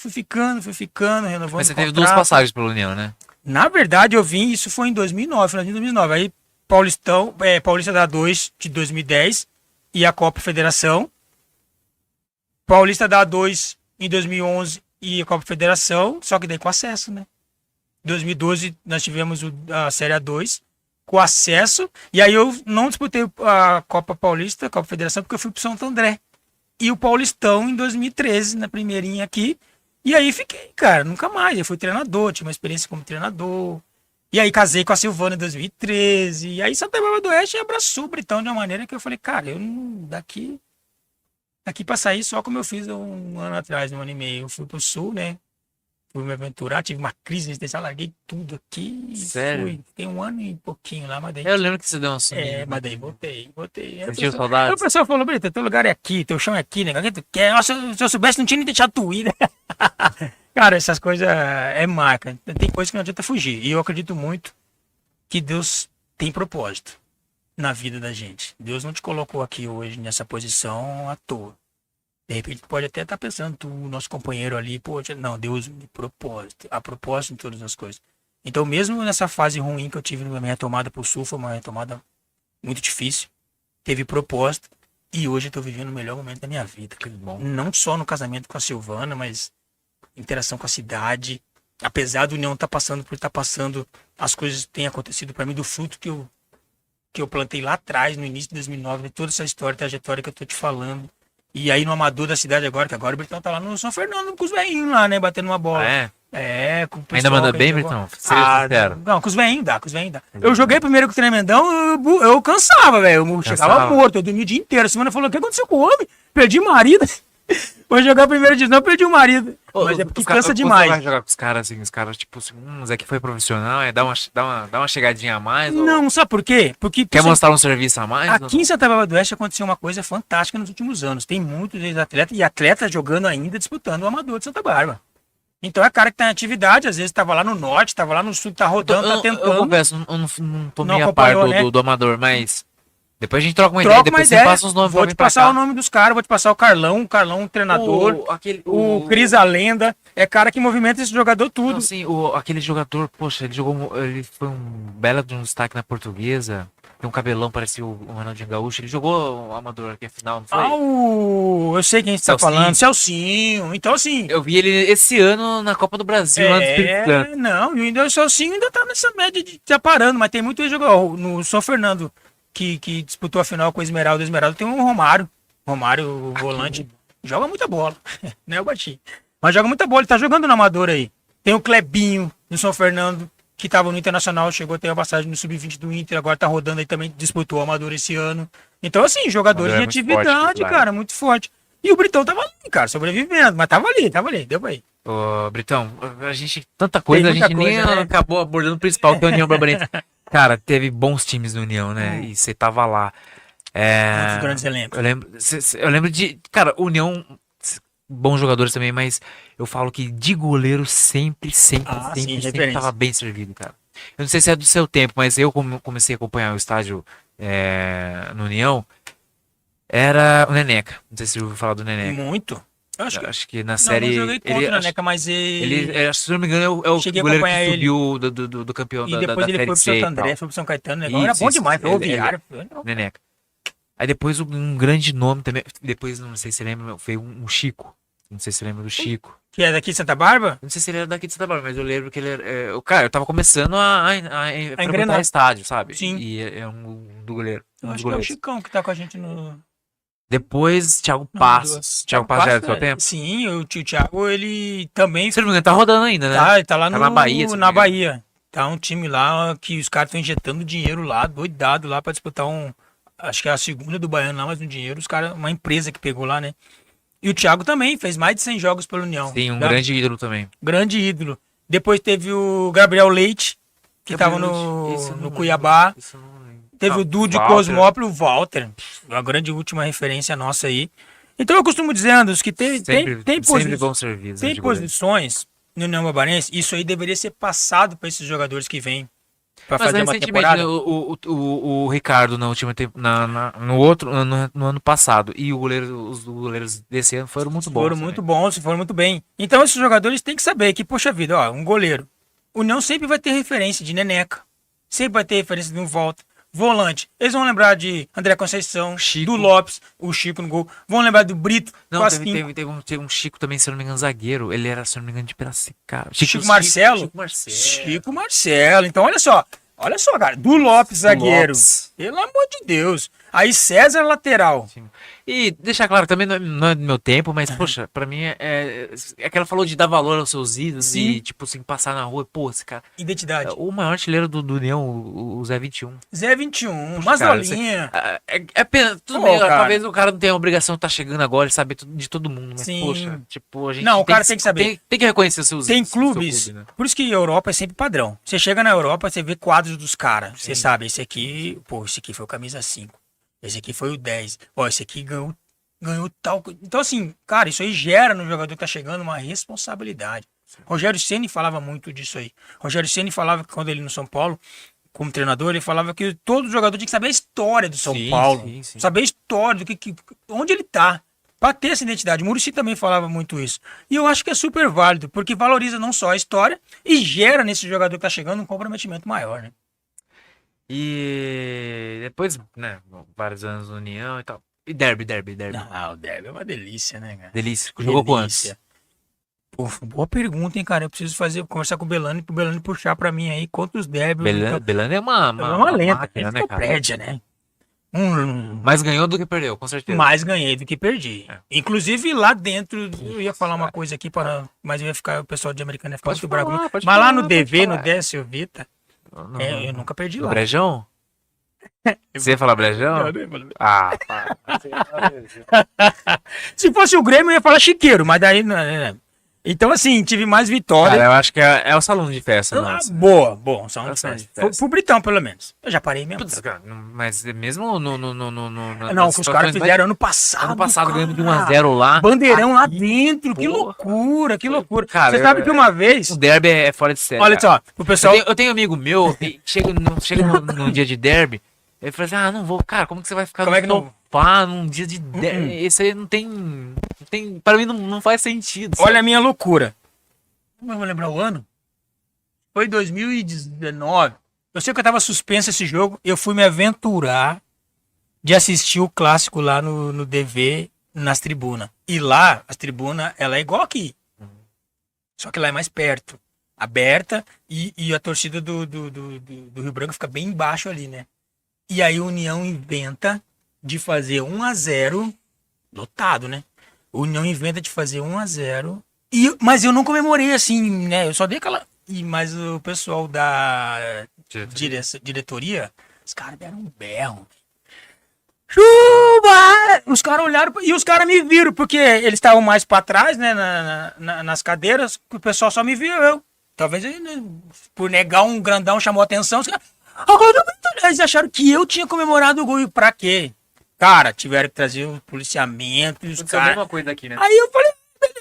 renovando. Mas você teve 2 passagens pela União, né? Na verdade, eu vim, isso foi em 2009, finalzinho de 2009. Aí, Paulista da 2 de 2010 e a Copa Federação. Paulista da 2 em 2011 e a Copa Federação, só que daí com acesso, né? Em 2012 nós tivemos a Série A2 com acesso, e aí eu não disputei a Copa Paulista, a Copa Federação, porque eu fui pro Santo André. E o Paulistão em 2013, na primeirinha aqui, e aí fiquei, cara, nunca mais. Eu fui treinador, tive uma experiência como treinador, e aí casei com a Silvana em 2013, e aí Santa Bárbara do Oeste abraçou o Britão de uma maneira que eu falei, cara, eu não, daqui pra sair só como eu fiz um ano atrás, um ano e meio. Eu fui pro sul, né? Fui me aventurar, tive uma crise existencial, larguei tudo aqui. Sério? Fiquei um ano e pouquinho lá, mas daí... Eu lembro que você deu uma sumida. mas daí voltei. Sentiu saudades? Aí o pessoal falou, Brito, teu lugar é aqui, teu chão é aqui, né? O que tu quer? Nossa, se eu soubesse, não tinha nem deixado tu ir, né? Cara, essas coisas é marca. Tem coisa que não adianta fugir. E eu acredito muito que Deus tem propósito na vida da gente. Deus não te colocou aqui hoje nessa posição à toa. De repente pode até estar pensando, o nosso companheiro ali, pô, não, Deus me propósito, a propósito em todas as coisas. Então, mesmo nessa fase ruim que eu tive na minha retomada pro Sul, foi uma retomada muito difícil, teve propósito, e hoje eu tô vivendo o melhor momento da minha vida. Que bom. Não só no casamento com a Silvana, mas interação com a cidade. Apesar do União estar passando por estar passando, as coisas têm acontecido para mim do fruto que eu plantei lá atrás, no início de 2009, toda essa história, trajetória que eu tô te falando. E aí no amador da cidade agora, que agora o Britão tá lá no São Fernando com os velhinhos lá, né, batendo uma bola. Com o pessoal. Ainda manda bem, Britão? Seja sincero. Não, com os velhinhos dá. Eu joguei primeiro com o Tremendão, eu cansava, velho. Eu chegava morto, eu dormia o dia inteiro. A semana falou, o que aconteceu com o homem? Perdi marido. Vou jogar a primeira divisão, eu perdi o marido. Ô, Mas é porque os caras- cansa Você vai demais. jogar com os caras, tipo assim, Zé que foi profissional, dá uma chegadinha a mais? Ou Não, sabe por quê? Porque quer mostrar um serviço a mais? ou aqui não? em Santa Bárbara do Oeste aconteceu uma coisa fantástica nos últimos anos. Tem muitos ex-atletas e atletas jogando ainda, disputando o Amador de Santa Bárbara. Então é cara que tá em atividade, às vezes tava lá no norte, tava lá no sul, tá rodando, tá Eu tentando. confesso, não tô Não meio a par acompanhou, né? do amador, mas depois a gente troca uma ideia, Troca uma depois você ideia. passa os nomes pra Vou mim te pra passar cá. o nome dos caras, vou te passar o Carlão, treinador. O Cris a Lenda, é cara que movimenta esse jogador tudo. Não, assim, aquele jogador, poxa, ele foi um belo de um destaque na portuguesa. Tem um cabelão, parecia o Ronaldinho Gaúcho. Ele jogou o amador aqui, afinal, não foi? Eu sei quem você tá Celcinho. falando, Celcinho. Então, assim, Eu vi ele esse ano na Copa do Brasil, lá no Espírito Santo. não, e ainda o Celcinho ainda tá nessa média de tá parando, mas tem muito jogador. No São Fernando, que disputou a final com o Esmeralda, tem um Romário. Romário, o volante, joga muita bola, né, o Batinho. Mas joga muita bola, ele tá jogando no Amador aí. Tem o Clebinho, no São Fernando, que tava no Internacional, chegou a ter a passagem no Sub-20 do Inter, agora tá rodando aí também, disputou o Amador esse ano. Então, assim, jogadores Amador de é muito forte, atividade, claro. cara, muito forte. E o Britão tava ali, cara, sobrevivendo, mas tava ali, deu pra ir. Ô, Britão, a gente, tanta coisa, a muita gente nem coisa, né? acabou abordando o principal, que é a União Barbarense. Cara, teve bons times no União, né? E você tava lá. Muitos grandes elencos. Eu lembro de. Cara, União, bons jogadores também, mas eu falo que de goleiro sempre Sim, referência. tava bem servido, cara. Eu não sei se é do seu tempo, mas eu comecei a acompanhar o estádio no União. Era o Neneca. Não sei se você ouviu falar do Neneca. Muito. Eu Acho que na não série. joguei contra o Neneca, mas Se não me engano, é o Cheguei a goleiro que acompanhar subiu do campeão E da depois ele Série foi pro C e Santo tal. André, foi pro São Caetano, negão. Era Isso, bom isso, demais, foi ele- oviário. Neneca. Aí depois um grande nome também. Depois, não sei se você lembra, foi um Chico. Não sei se você lembra do Chico. Que é daqui de Santa Bárbara? Não sei se ele era daqui de Santa Bárbara, mas eu lembro que ele era. Cara, eu tava começando a frequentar engrenar. estádio, sabe? Sim. E é do goleiro. Eu Um dos acho que é o goleiros. Chicão que tá com a gente no. Depois, Thiago no Passos. duas. Thiago Passos já é do seu é, tempo? Sim, o tio Thiago, ele também Se não me engano, tá rodando ainda, né? ele tá lá Tá na Bahia, se não me engano. Bahia. Tá um time lá que os caras estão injetando dinheiro lá, doidado lá pra disputar acho que é a segunda do Baiano lá, mas um dinheiro, os caras, uma empresa que pegou lá, né? E o Thiago também fez mais de 100 jogos pela União. Sim, um Tá? grande ídolo também. Grande ídolo. Depois teve o Gabriel Leite, que tava Esse eu não no lembro, Cuiabá. esse eu não lembro. Teve Ah, o Dude Walter. Cosmópolis, o Walter. Uma grande última referência nossa aí. Então eu costumo dizer, Anderson, que tem Sempre bom serviço. tem posições no União Barbarense, isso aí deveria ser passado para esses jogadores que vêm para Mas fazer uma recentemente temporada. o Ricardo no último tempo, no ano passado e os goleiros desse ano foram muito bons. Foram muito bons, foram muito bem. Então esses jogadores têm que saber que, poxa vida, ó, um goleiro. O União sempre vai ter referência de Neneca. Sempre vai ter referência de um Volta. Volante. Eles vão lembrar de André Conceição, Chico. do Lopes, o Chico no gol. Vão lembrar do Brito, Não, com as teve, cinco. teve um Chico também, se eu não me engano, zagueiro. Ele era, se eu não me engano, de Piracicaba. Chico Marcelo? Chico Marcelo. Chico Marcelo. Então, olha só, cara. Do Lopes, zagueiro. Lopes. Pelo amor de Deus. Aí César, lateral. E deixar claro, também não é do meu tempo, mas, poxa, pra mim é que ela falou de dar valor aos seus ídolos Sim. e, tipo assim, passar na rua, pô, esse cara. Identidade. O maior artilheiro do União, o Zé 21. Zé 21, Poxa, Mazolinha. É pena, tudo Pô, bem, cara. talvez o cara não tenha a obrigação de estar chegando agora e saber de todo mundo, mas, Sim. poxa, tipo, a gente Não, o cara tem que saber. Tem que reconhecer seus Tem seu clubes. clube, né? Por isso que a Europa é sempre padrão. Você chega na Europa, você vê quadros dos caras. Você sabe, esse aqui, pô, esse aqui foi o camisa 5. Esse aqui foi o 10. Ó, esse aqui ganhou tal. Então, assim, cara, isso aí gera no jogador que tá chegando uma responsabilidade. Rogério Ceni falava muito disso aí. Rogério Ceni falava que quando ele no São Paulo, como treinador, ele falava que todo jogador tinha que saber a história do São Sim, Paulo. sim. Saber a história, onde ele tá. Pra ter essa identidade. O Muricy também falava muito isso. E eu acho que é super válido, porque valoriza não só a história e gera nesse jogador que tá chegando um comprometimento maior, né? E depois, né, vários anos no União e tal. E derby. Ah, o derby é uma delícia, né, cara? Delícia. Jogou quantos? Delícia. Pô, boa pergunta, hein, cara? Eu preciso conversar com o Belani, pro Belani puxar pra mim aí quantos derbys. Belândia é uma lenda, máquina, né, é cara? prédia, né? Mais ganhou do que perdeu, com certeza. Mais ganhei do que perdi. É. Inclusive lá dentro, eu ia falar uma coisa aqui, mas eu ia ficar, o pessoal de Americana ia ficar Pode muito bravo. falar, pode Mas lá falar, no pode DV, no falar. Décio Vita, eu nunca perdi No lá. Brejão? Você ia falar brejão? Não, não ia falar brejão. Ah, pá. Você ia falar brejão. Se fosse o Grêmio, eu ia falar chiqueiro, mas daí. Então, assim, tive mais vitória. Cara, eu acho que é o salão de festa, Ah, nossa. boa, só um Nossa, festa. festa. Pro Britão, pelo menos. Eu já parei mesmo. Putz, cara, mas mesmo Não, o que os caras fizeram ano passado. Ano passado ganhando de cara. 1-0 lá. Bandeirão lá Aqui, dentro. Que porra. loucura, que loucura. Cara, Você sabe que uma vez. O derby é fora de série. Olha cara. só, o pessoal. Eu tenho amigo meu, que chega num dia de derby, ele fala assim, ah, não vou. Cara, como que você vai ficar Como é que no não- sofá num dia de derby? Isso aí não tem. Pra mim não faz sentido. sabe? Olha a minha loucura. Como eu vou lembrar o ano? Foi 2019. Eu sei que eu tava suspenso esse jogo. Eu fui me aventurar de assistir o clássico lá no DV, nas tribunas. E lá, as tribunas, ela é igual aqui. Só que lá é mais perto. Aberta. E a torcida do Rio Branco fica bem embaixo ali, né? E aí o União inventa de fazer 1-0. Lotado, né? O União inventa de fazer 1-0. Mas eu não comemorei assim, né? Eu só dei aquela. Mas o pessoal da diretoria, os caras deram um berro. Chuva! Os caras olharam e os caras me viram, porque eles estavam mais pra trás, né? Nas cadeiras, que o pessoal só me viu. Talvez né, por negar um grandão chamou a atenção. Os caras, eles acharam que eu tinha comemorado o gol. E pra quê? Cara, tiveram que trazer o policiamento. Os Aconteceu a caras. mesma coisa aqui, né? Aí eu falei,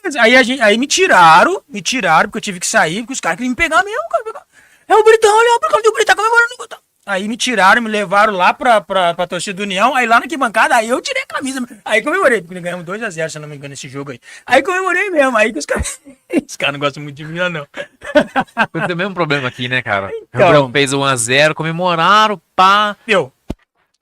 beleza. Aí me tiraram, porque eu tive que sair, porque os caras queriam me pegar mesmo, cara. É o Britão, olha o Britão comemorando. Aí me tiraram, me levaram lá pra torcida do União, aí lá na arquibancada, aí eu tirei a camisa. Aí comemorei, porque ganhamos 2-0, se eu não me engano, esse jogo aí. Aí comemorei mesmo, aí que os caras. Os caras não gostam muito de mim, não. Foi o mesmo problema aqui, né, cara? Então. O Branco fez 1-0, comemoraram, pá. Meu,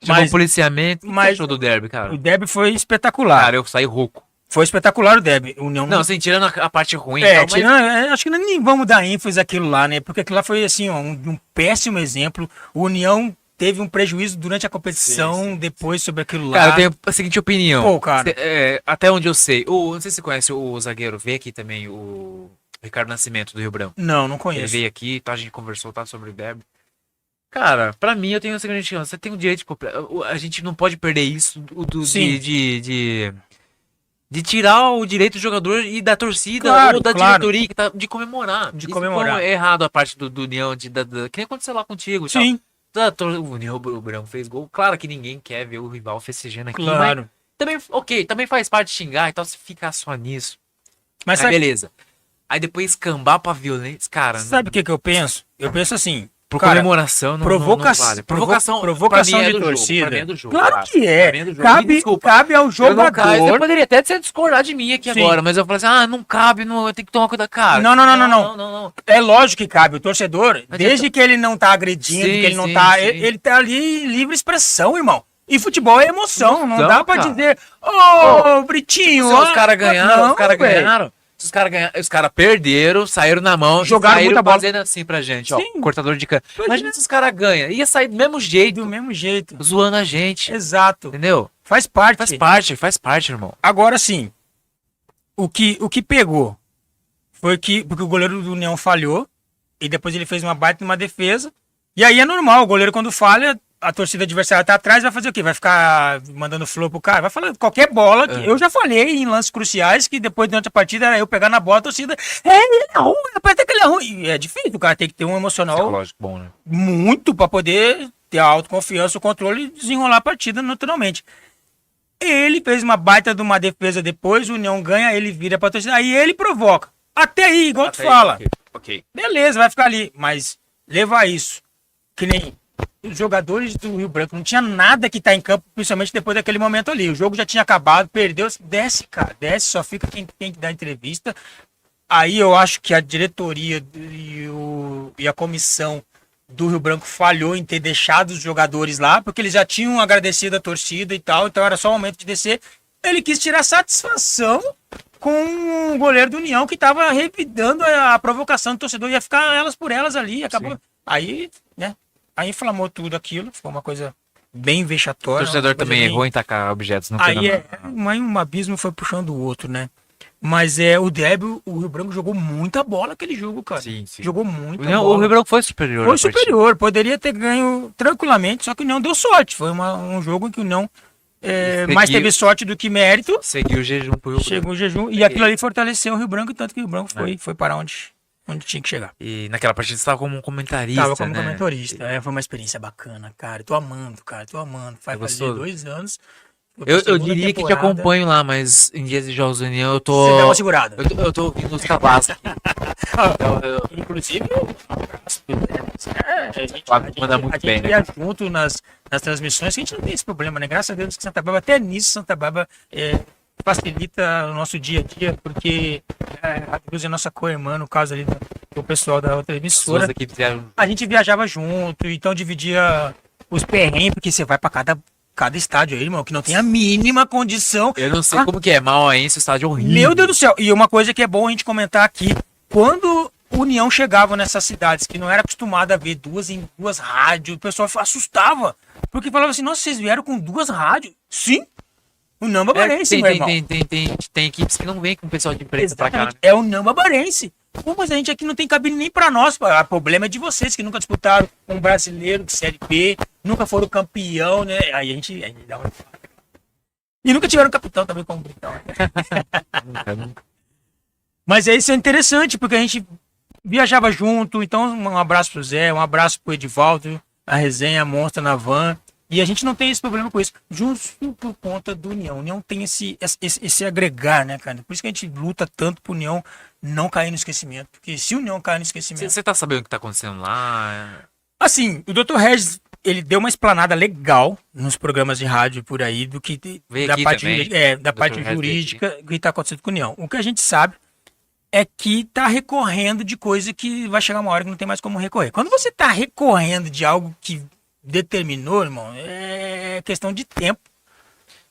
Chamou Mas- o policiamento. O que mas- você achou do derby, cara? o derby foi espetacular. Cara, eu saí rouco. Foi espetacular o derby. O União Não, assim, tirando a parte ruim. É, tal, mas- acho que nem vamos dar ênfase àquilo lá, né? Porque aquilo lá foi assim, ó, um péssimo exemplo. O União teve um prejuízo durante a competição, depois sobre aquilo lá. Cara, eu tenho a seguinte opinião. Pô, cara. Até onde eu sei. Não sei se você conhece o zagueiro. Veio aqui também, o Ricardo Nascimento, do Rio Branco. Não Ele conheço. veio aqui, tá, a gente conversou tá, sobre o derby. Cara, pra mim, eu tenho a seguinte opinião. Você tem o direito de... A gente não pode perder isso Sim. de tirar o direito do jogador e da torcida Claro, ou da claro. diretoria que tá, de comemorar. De Isso comemorar. foi errado a parte do União, que nem aconteceu lá contigo. e tal. Sim, O União Branco fez gol. Claro que ninguém quer ver o rival festejando aqui. claro. Mas também, ok, também faz parte de xingar e tal, se ficar só nisso. Mas Aí sabe, beleza. Aí depois escambar pra violência, cara, sabe o que eu penso? Eu penso assim, por cara, comemoração não vale. Provocação provocação pra mim é de do jogo, torcida. pra mim é do jogo, Claro cara. que é. Pra mim do jogo. Me Cabe, desculpa. cabe ao Eu não caio. Você jogador. poderia até se discordar de mim aqui Sim. agora, mas eu falei assim, não cabe, não, eu tenho que tomar cuidado, cara. Não. É lógico que cabe. O torcedor, Mas desde que ele não tá agredindo, Sim, que ele não sim, tá. sim. Ele tá ali em livre expressão, irmão. E futebol é emoção. Não Emoção, dá pra cara. dizer, ô, Britinho. Se os caras ganharam, não, os caras velho. ganharam. Se os caras perderam, saíram na mão, Jogaram saíram muita bola. fazendo assim pra gente, Sim. ó, cortador de cana. Pois Imagina é. se os caras ganham, ia sair do mesmo jeito, Do mesmo jeito. zoando a gente, Exato. entendeu? Faz parte. Faz parte, irmão. Agora sim, o que pegou foi que porque o goleiro do União falhou e depois ele fez uma baita numa defesa. E aí é normal, o goleiro quando falha, a torcida adversária tá atrás, vai fazer o quê? Vai ficar mandando flor pro cara? Vai falar qualquer bola. Eu já falei em lances cruciais que depois durante a partida era eu pegar na bola, a torcida, ele é ruim, aperta que ele é ruim. E é difícil, o cara tem que ter um emocional Psicológico bom, né? muito pra poder ter a autoconfiança, o controle e desenrolar a partida naturalmente. Ele fez uma baita de uma defesa depois, o União ganha, ele vira pra torcida, aí ele provoca. Até aí, igual tu fala. Ok. Beleza, vai ficar ali. Mas levar isso, que nem os jogadores do Rio Branco, não tinha nada que tá em campo, principalmente depois daquele momento ali. O jogo já tinha acabado, perdeu, desce, cara, desce, só fica quem tem que dar entrevista. Aí eu acho que a diretoria e a comissão do Rio Branco falhou em ter deixado os jogadores lá, porque eles já tinham agradecido a torcida e tal, então era só o momento de descer. Ele quis tirar satisfação com o goleiro do União, que estava revidando a provocação do torcedor, ia ficar elas por elas ali, acabou. Sim. Aí, né, aí inflamou tudo aquilo, foi uma coisa bem O vexatória. torcedor uma coisa também bem- errou em tacar objetos no Aí campo. um abismo foi puxando o outro, né? Mas o Derby, o Rio Branco jogou muita bola aquele jogo, cara. Sim, sim. Jogou muita O bola. Rio Branco foi superior. Foi na partida. superior, poderia ter ganho tranquilamente, só que o União deu sorte. Foi um jogo em que o União mais teve sorte do que mérito. Seguiu o jejum pro Rio Branco. Chegou o jejum e aquilo ali fortaleceu o Rio Branco, tanto que o Rio Branco foi para onde tinha que chegar. E naquela partida você estava como um comentarista, Tava como né? comentarista. Foi uma experiência bacana, cara. Tô amando, cara. Tô amando. Vai fazer gostoso? 2 anos. Eu diria que te acompanho lá, mas em dias de Jogos da União eu tô. Você dá uma segurada. Eu tô ouvindo os cavalos. Inclusive, Manda muito bem, né? ia junto nas transmissões, que a gente não tem esse problema, né? Graças a Deus que Santa Bárbara, até nisso, Santa Bárbara facilita o nosso dia a dia, porque a Cruz é nossa co-irmã, no caso ali do pessoal da outra emissora. A gente viajava junto, então dividia os perrengues, porque você vai pra cada estádio aí, irmão, que não tem a mínima condição. Eu não sei como que é, Mauaense, o estádio horrível. Meu Deus do céu. E uma coisa que é bom a gente comentar aqui, quando o União chegava nessas cidades que não era acostumado a ver duas rádios, o pessoal assustava, porque falava assim, nossa, vocês vieram com 2 rádios? Sim. O União Barbarense, meu irmão. Tem equipes que não vêm com o pessoal de imprensa pra cá, né? É o União Barbarense. Pô, mas a gente aqui não tem cabine nem pra nós. O problema é de vocês, que nunca disputaram um brasileiro de Série B, nunca foram campeão, né? Aí a gente dá uma... E nunca tiveram capitão também como Britão. Nunca. Mas isso é interessante, porque a gente viajava junto. Então, um abraço pro Zé, um abraço pro Edivaldo, a resenha, a Monstra na van. E a gente não tem esse problema com isso, justo por conta do União. O União tem esse agregar, né, cara? Por isso que a gente luta tanto pro União não cair no esquecimento. Porque se o União cair no esquecimento... Você tá sabendo o que tá acontecendo lá? Assim, o Dr. Regis, ele deu uma explanada legal nos programas de rádio por aí do que da parte jurídica que tá acontecendo com o União. O que a gente sabe é que tá recorrendo de coisa que vai chegar uma hora que não tem mais como recorrer. Quando você tá recorrendo de algo que determinou, irmão, é questão de tempo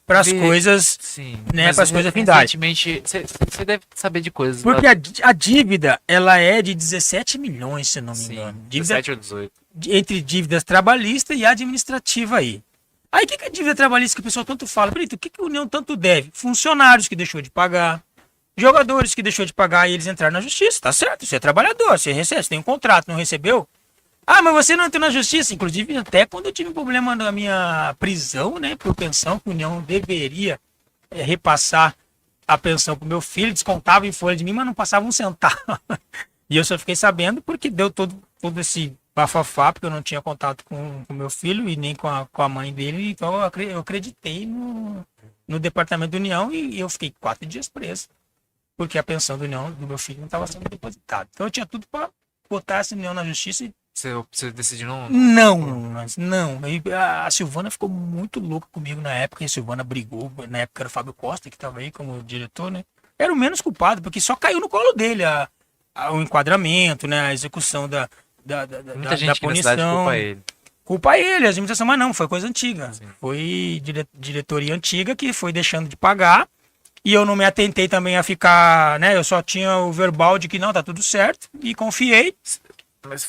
para as coisas, sim, né, para as coisas finais. Recentemente, você deve saber de coisas. Porque a dívida, ela é de 17 milhões, se eu não me engano. Dívida, 17 ou 18. Entre dívidas trabalhistas e administrativa aí. Aí o que é dívida trabalhista que o pessoal tanto fala? Brito, o que a União tanto deve? Funcionários que deixou de pagar, jogadores que deixou de pagar e eles entraram na justiça, tá certo? Você é trabalhador, você recebe, você tem um contrato, não recebeu? Ah, mas você não entrou na justiça. Inclusive, até quando eu tive um problema na minha prisão, né, por pensão, que a União deveria repassar a pensão pro meu filho, descontava em folha de mim, mas não passava um centavo. E eu só fiquei sabendo porque deu todo esse bafafá, porque eu não tinha contato com o meu filho e nem com a mãe dele. Então eu acreditei no departamento da União e eu fiquei 4 dias preso, porque a pensão da União do meu filho não estava sendo depositada. Então eu tinha tudo para botar essa União na justiça e você decidiu não? Não. A Silvana ficou muito louca comigo na época. E a Silvana brigou. Na época era o Fábio Costa, que estava aí como diretor, né? Era o menos culpado, porque só caiu no colo dele o enquadramento, né? A execução da punição. Culpa ele, a administração, mas não, foi coisa antiga. Sim. Foi diretoria antiga que foi deixando de pagar. E eu não me atentei também a ficar, né? Eu só tinha o verbal de que não, tá tudo certo. E confiei. Mas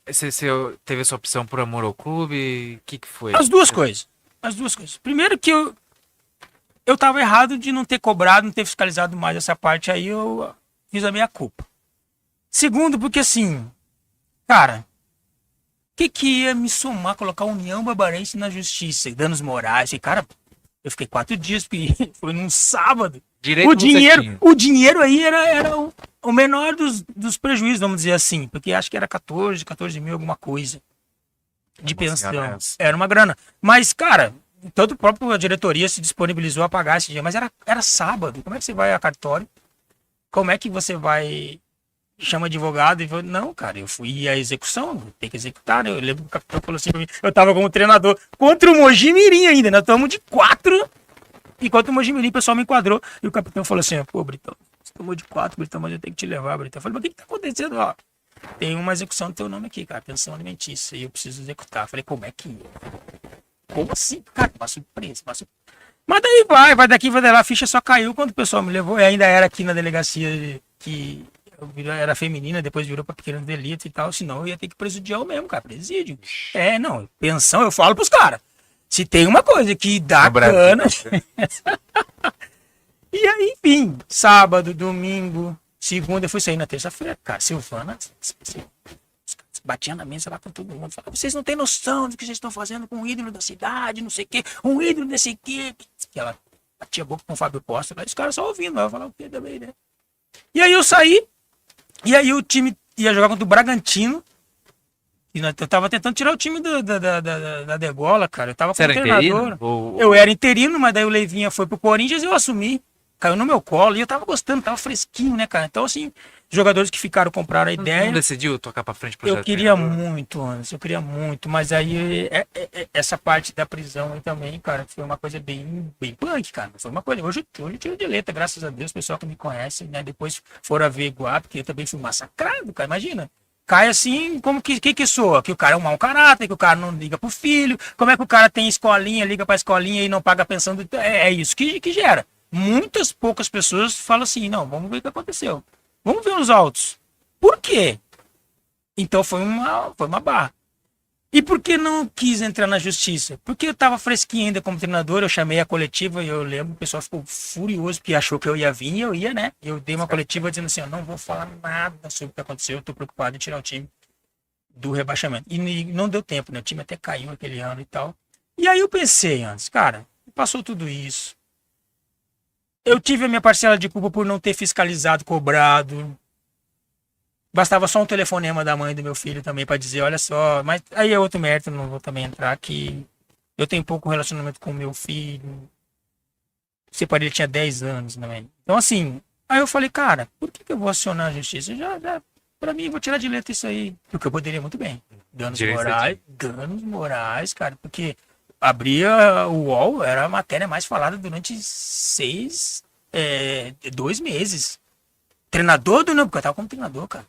você teve essa opção por amor ao clube? O que foi? As duas coisas. Primeiro que eu tava errado de não ter cobrado, não ter fiscalizado mais essa parte aí, eu fiz a minha culpa. Segundo, porque assim, cara, o que ia me somar colocar a União Barbarense na justiça, danos morais? E, cara, eu fiquei 4 dias, porque foi num sábado. O dinheiro aí era o menor dos prejuízos, vamos dizer assim, porque acho que era 14 mil alguma coisa de pensão. Era uma grana. Mas, cara, todo o próprio diretoria se disponibilizou a pagar esse dia, mas era sábado. Como é que você vai a cartório? Como é que você vai, chama advogado e fala, não, cara, eu fui à execução, tem que executar, né? Eu lembro que o capitão falou assim pra mim, eu tava como treinador contra o Mogi Mirim ainda, nós estamos de 4. Enquanto o Mogi Mirim, o pessoal me enquadrou. E o capitão falou assim, pô, Britão, você tomou de 4, Britão, mas eu tenho que te levar, Britão. Eu falei, mas o que tá acontecendo? Ó, tem uma execução do teu nome aqui, cara, pensão alimentícia, e eu preciso executar. Eu falei, como é que é? Como assim? Cara, uma surpresa, Mas daí vai daqui, vai lá, a ficha só caiu quando o pessoal me levou. E ainda era aqui na delegacia que era feminina, depois virou pra pequeno delito e tal, senão eu ia ter que presidiar mesmo, cara, presídio. Não, pensão, eu falo pros caras. Se tem uma coisa que dá cana... E aí, enfim, sábado, domingo, segunda, eu fui sair na terça-feira, cara, Silvana, assim, batia na mesa lá com todo mundo, falava, vocês não têm noção do que vocês estão fazendo com o ídolo da cidade, não sei o quê, um ídolo desse aqui, que ela batia a boca com o Fábio Costa, lá, os caras só ouvindo, eu falava o quê também, né? E aí eu saí, e aí o time ia jogar contra o Bragantino, e eu tava tentando tirar o time da degola, cara, eu tava Você como era treinador. interino? Eu era interino, mas daí o Leivinha foi pro Corinthians e eu assumi. Caiu no meu colo e eu tava gostando, tava fresquinho, né, cara? Então, assim, jogadores que ficaram, compraram a Não ideia. decidiu tocar pra frente pro Eu projeto queria treinador? muito, antes, eu queria muito, mas aí essa parte da prisão aí também, cara, foi uma coisa bem punk, cara. Foi uma coisa. Hoje eu tiro de letra, graças a Deus, o pessoal que me conhece, né? Depois foram averiguar, porque eu também fui massacrado, cara. Imagina. Cai assim, como que soa? Que o cara é um mau caráter, que o cara não liga pro filho, como é que o cara tem escolinha, liga pra escolinha e não paga a pensão do... É isso que gera. Muitas poucas pessoas falam assim, não, vamos ver o que aconteceu. Vamos ver os autos. Por quê? Então foi uma barra. E por que não quis entrar na justiça? Porque eu tava fresquinho ainda como treinador, eu chamei a coletiva e eu lembro, o pessoal ficou furioso porque achou que eu ia vir e eu ia, né? Eu dei uma coletiva dizendo assim, eu não vou falar nada sobre o que aconteceu, eu tô preocupado em tirar o time do rebaixamento. E não deu tempo, né? O time até caiu aquele ano e tal. E aí eu pensei antes, cara, passou tudo isso. Eu tive a minha parcela de culpa por não ter fiscalizado, cobrado. Bastava só um telefonema da mãe do meu filho também para dizer, olha só, mas aí é outro mérito, não vou também entrar aqui. Eu tenho pouco relacionamento com o meu filho. Separei, ele tinha 10 anos também. Então assim, aí eu falei, cara, por que eu vou acionar a justiça? Já para mim, eu vou tirar de letra isso aí. Porque eu poderia muito bem. Danos morais, cara, porque abria o UOL, era a matéria mais falada durante 2 meses. Treinador do Namba, porque eu tava como treinador, cara.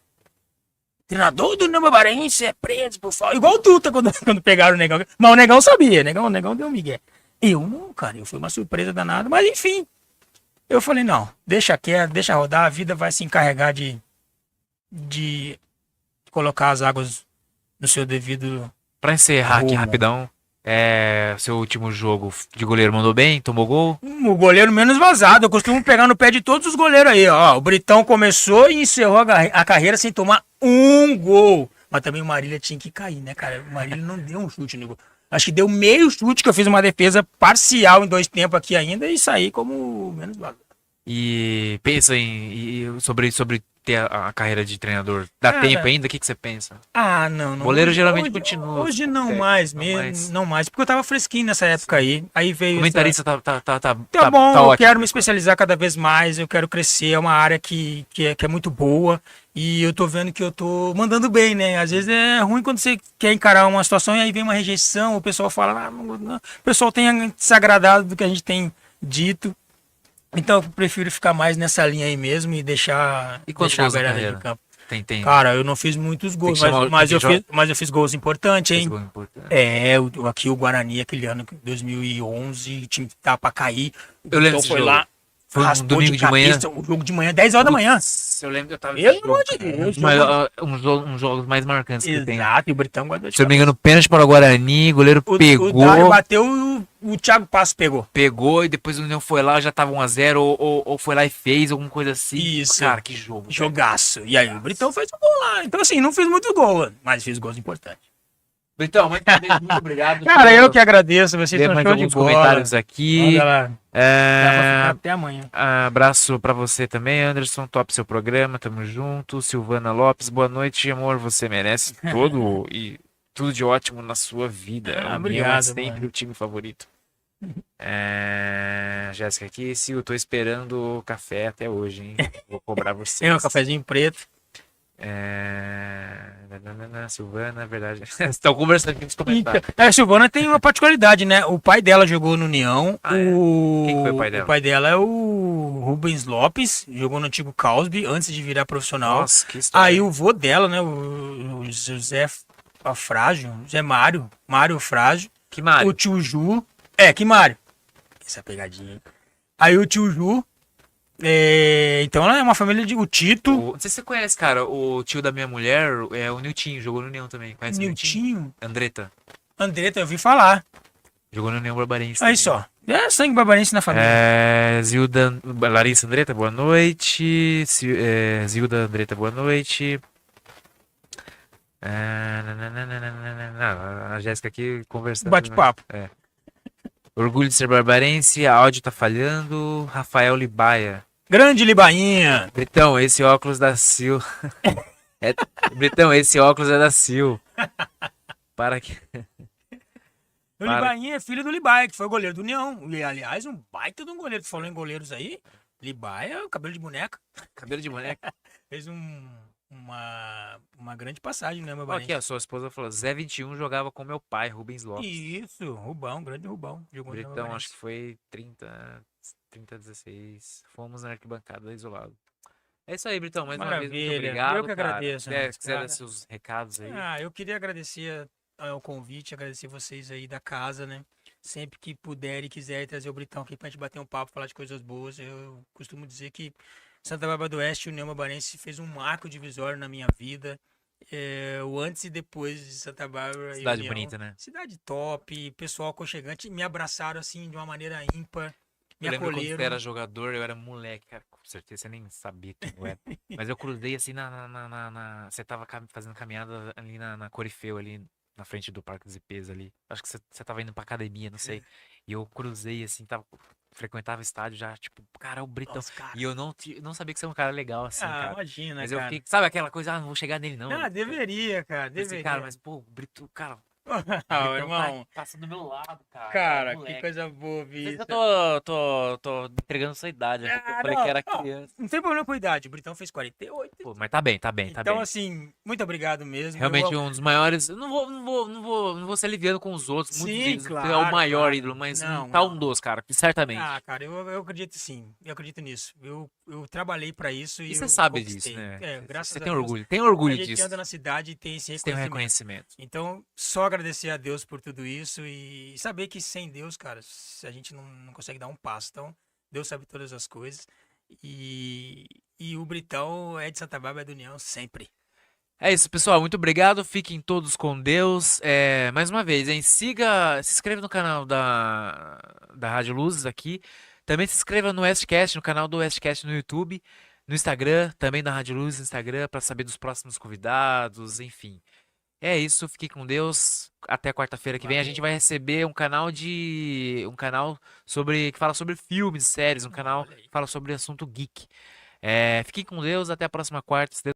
Treinador do Namba Barense é preso por falta. Igual o Tuta quando pegaram o Negão. Mas o Negão sabia, o Negão deu um migué. Eu não, cara, eu fui uma surpresa danada, mas enfim. Eu falei, não, deixa quieto, deixa rodar, a vida vai se encarregar de colocar as águas no seu devido Pra encerrar aqui rumo. rapidão, seu último jogo de goleiro mandou bem? Tomou gol? O goleiro menos vazado. Eu costumo pegar no pé de todos os goleiros aí, ó. O Britão começou e encerrou a carreira sem tomar um gol. Mas também o Marília tinha que cair, né, cara? O Marília não deu um chute no gol. Acho que deu meio chute, que eu fiz uma defesa parcial em 2 tempos aqui ainda e saí como menos vazado. E pensa sobre ter a carreira de treinador. Dá Cara, tempo ainda? O que você pensa? Ah, não. Goleiro geralmente hoje, continua. Hoje não consegue, mais não mesmo, mais. não mais. Porque eu tava fresquinho nessa época aí. Aí veio. Comentarista tá Tá bom, tá eu ótimo. quero me especializar cada vez mais, eu quero crescer, é uma área que é muito boa e eu tô vendo que eu tô mandando bem, né? Às vezes é ruim quando você quer encarar uma situação e aí vem uma rejeição, o pessoal fala, o pessoal tem desagradado do que a gente tem dito. Então eu prefiro ficar mais nessa linha aí mesmo e deixar E quantos a gols na galera de carreira? campo. Tem Cara, eu não fiz muitos gols, que chamar- mas tem que eu fiz gols importantes, Esse hein? gol é importante. Aqui o Guarani, aquele ano, 2011, o time tava pra cair. Eu lembro Então desse foi jogo. lá, Foi um raspou domingo de manhã. cabeça, o jogo de manhã, 10 horas da manhã. Putz, eu lembro que eu tava Pelo nesse amor jogo, de cara. Deus, Uns jogos mais marcantes que tem. Exato, e o Britão guardou de Se eu não me engano, pênalti para o Guarani, goleiro O pegou, Dário bateu e o Thiago Passo pegou. e depois o União foi lá, já tava 1-0, ou foi lá e fez alguma coisa assim. Isso. Cara, que jogo. velho. Jogaço. E aí o Britão fez um gol lá. Então assim, não fiz muito gol, mas fiz gols importantes. Então, muito obrigado. Cara, eu que agradeço, vocês Ler são mais show de alguns bola. comentários aqui. Manda lá. Dá pra ficar É, até amanhã. abraço pra você também, Anderson. Top seu programa, tamo junto. Silvana Lopes, boa noite, amor. Você merece todo e tudo de ótimo na sua vida. Ah, O União é obrigado, sempre mano. o time favorito. Jéssica aqui, Sil, tô esperando o café até hoje, hein? Vou cobrar você. Tem um cafezinho preto. Silvana, é verdade. Estão conversando aqui nos comentários. A Silvana tem uma particularidade, né? O pai dela jogou no União. Ah, é? Quem que foi o pai dela? O pai dela é o Rubens Lopes, jogou no antigo Causby antes de virar profissional. Nossa, que história. Aí o vô dela, né? O José Frágio, José Mário Frágio. Que Mário. O tio Ju. Que Mário. Essa pegadinha. Hein? Aí o tio Ju. Então ela é uma família de. O Tito. Não sei se você conhece, cara, o tio da minha mulher é o Niltinho, jogou no União também. Conhece o Niltinho? Niltinho. Andretta. Andretta, eu ouvi falar. Jogou no União Barbarense. Aí também. só. É sangue barbarense na família. Zilda, Larissa Andretta, boa noite. Zilda Andretta, boa noite. Não, a Jéssica aqui conversando. Bate-papo. Orgulho de ser barbarense, áudio tá falhando. Rafael Libaia. Grande Libainha. Britão, esse óculos da Sil. Britão, esse óculos é da Sil. Para que. O Libainha é filho do Libaia, que foi o goleiro do União. E, aliás, um baita de um goleiro. Tu falou em goleiros aí. Libaia, cabelo de boneca. Cabelo de boneca. Fez uma grande passagem, né, meu Ó, aqui, a sua esposa falou: Zé 21 jogava com meu pai, Rubens Lopes. Isso, Rubão, grande Rubão. Jogou no Britão, Barbarense. acho que foi 30-16. Fomos na arquibancada isolado. É isso aí, Britão. Mais uma vez, muito Maravilha. obrigado. Eu que cara. agradeço, Se né, quiser dar cara? seus recados aí. Eu queria agradecer ao convite, agradecer vocês aí da casa, né? Sempre que puder e quiser trazer o Britão aqui pra gente bater um papo, falar de coisas boas. Eu costumo dizer que Santa Bárbara do Oeste e União Barbarense fez um marco divisório na minha vida. O antes e depois de Santa Bárbara e Cidade União. bonita, né? Cidade top, pessoal aconchegante, me abraçaram assim de uma maneira ímpar, me Eu lembro quando você acolheram. era jogador, eu era moleque, cara. Com certeza você nem sabia quem eu era. Mas eu cruzei assim Você tava fazendo caminhada ali na Corifeu, ali na frente do Parque dos IPs ali. Acho que você tava indo pra academia, não sei. E eu cruzei assim, frequentava estádio já, tipo, cara, o Britão. Nossa, cara. E eu não sabia que você é um cara legal assim, cara. Imagina, Mas eu cara. fiquei, sabe aquela coisa, não vou chegar nele não. Deveria, cara, Pensei, deveria. cara, mas pô, o Brito, cara, o Ah, Britão irmão. tá passando do meu lado, cara. Cara, que moleque. coisa boa, Não sei se Vista. eu tô entregando sua idade, né? Porque eu falei que era criança. Não tem problema com a idade. O Britão fez 48. Pô, mas tá bem. Então, assim, muito obrigado mesmo. Realmente um dos maiores. Eu não vou ser aliviando com os outros. Muitos Sim, deles. Você é o claro, maior claro. ídolo, mas Não, tá não. um dos, cara. Certamente. Cara, eu acredito sim. Eu acredito nisso. Eu trabalhei pra isso E e você eu sabe conquistei. disso, né? Graças Você a tem Deus. orgulho. Tem A orgulho gente disso. anda na cidade e tem esse Você tem um reconhecimento. reconhecimento. Então, só agradecer a Deus por tudo isso e saber que sem Deus, cara, a gente não consegue dar um passo. Então, Deus sabe todas as coisas. E o Britão é de Santa Bárbara, é do União sempre. É isso, pessoal. Muito obrigado. Fiquem todos com Deus. Mais uma vez, hein? Se inscreva no canal da Rádio Luzes aqui. Também se inscreva no Westcast, no canal do Westcast no YouTube, no Instagram, também da Rádio Luzes no Instagram, para saber dos próximos convidados, enfim. É isso, fique com Deus. Até quarta-feira que vem a gente vai receber um canal que fala sobre filmes, séries, um canal Olha aí. que fala sobre assunto geek. Fiquem com Deus, até a próxima quarta. Se Deus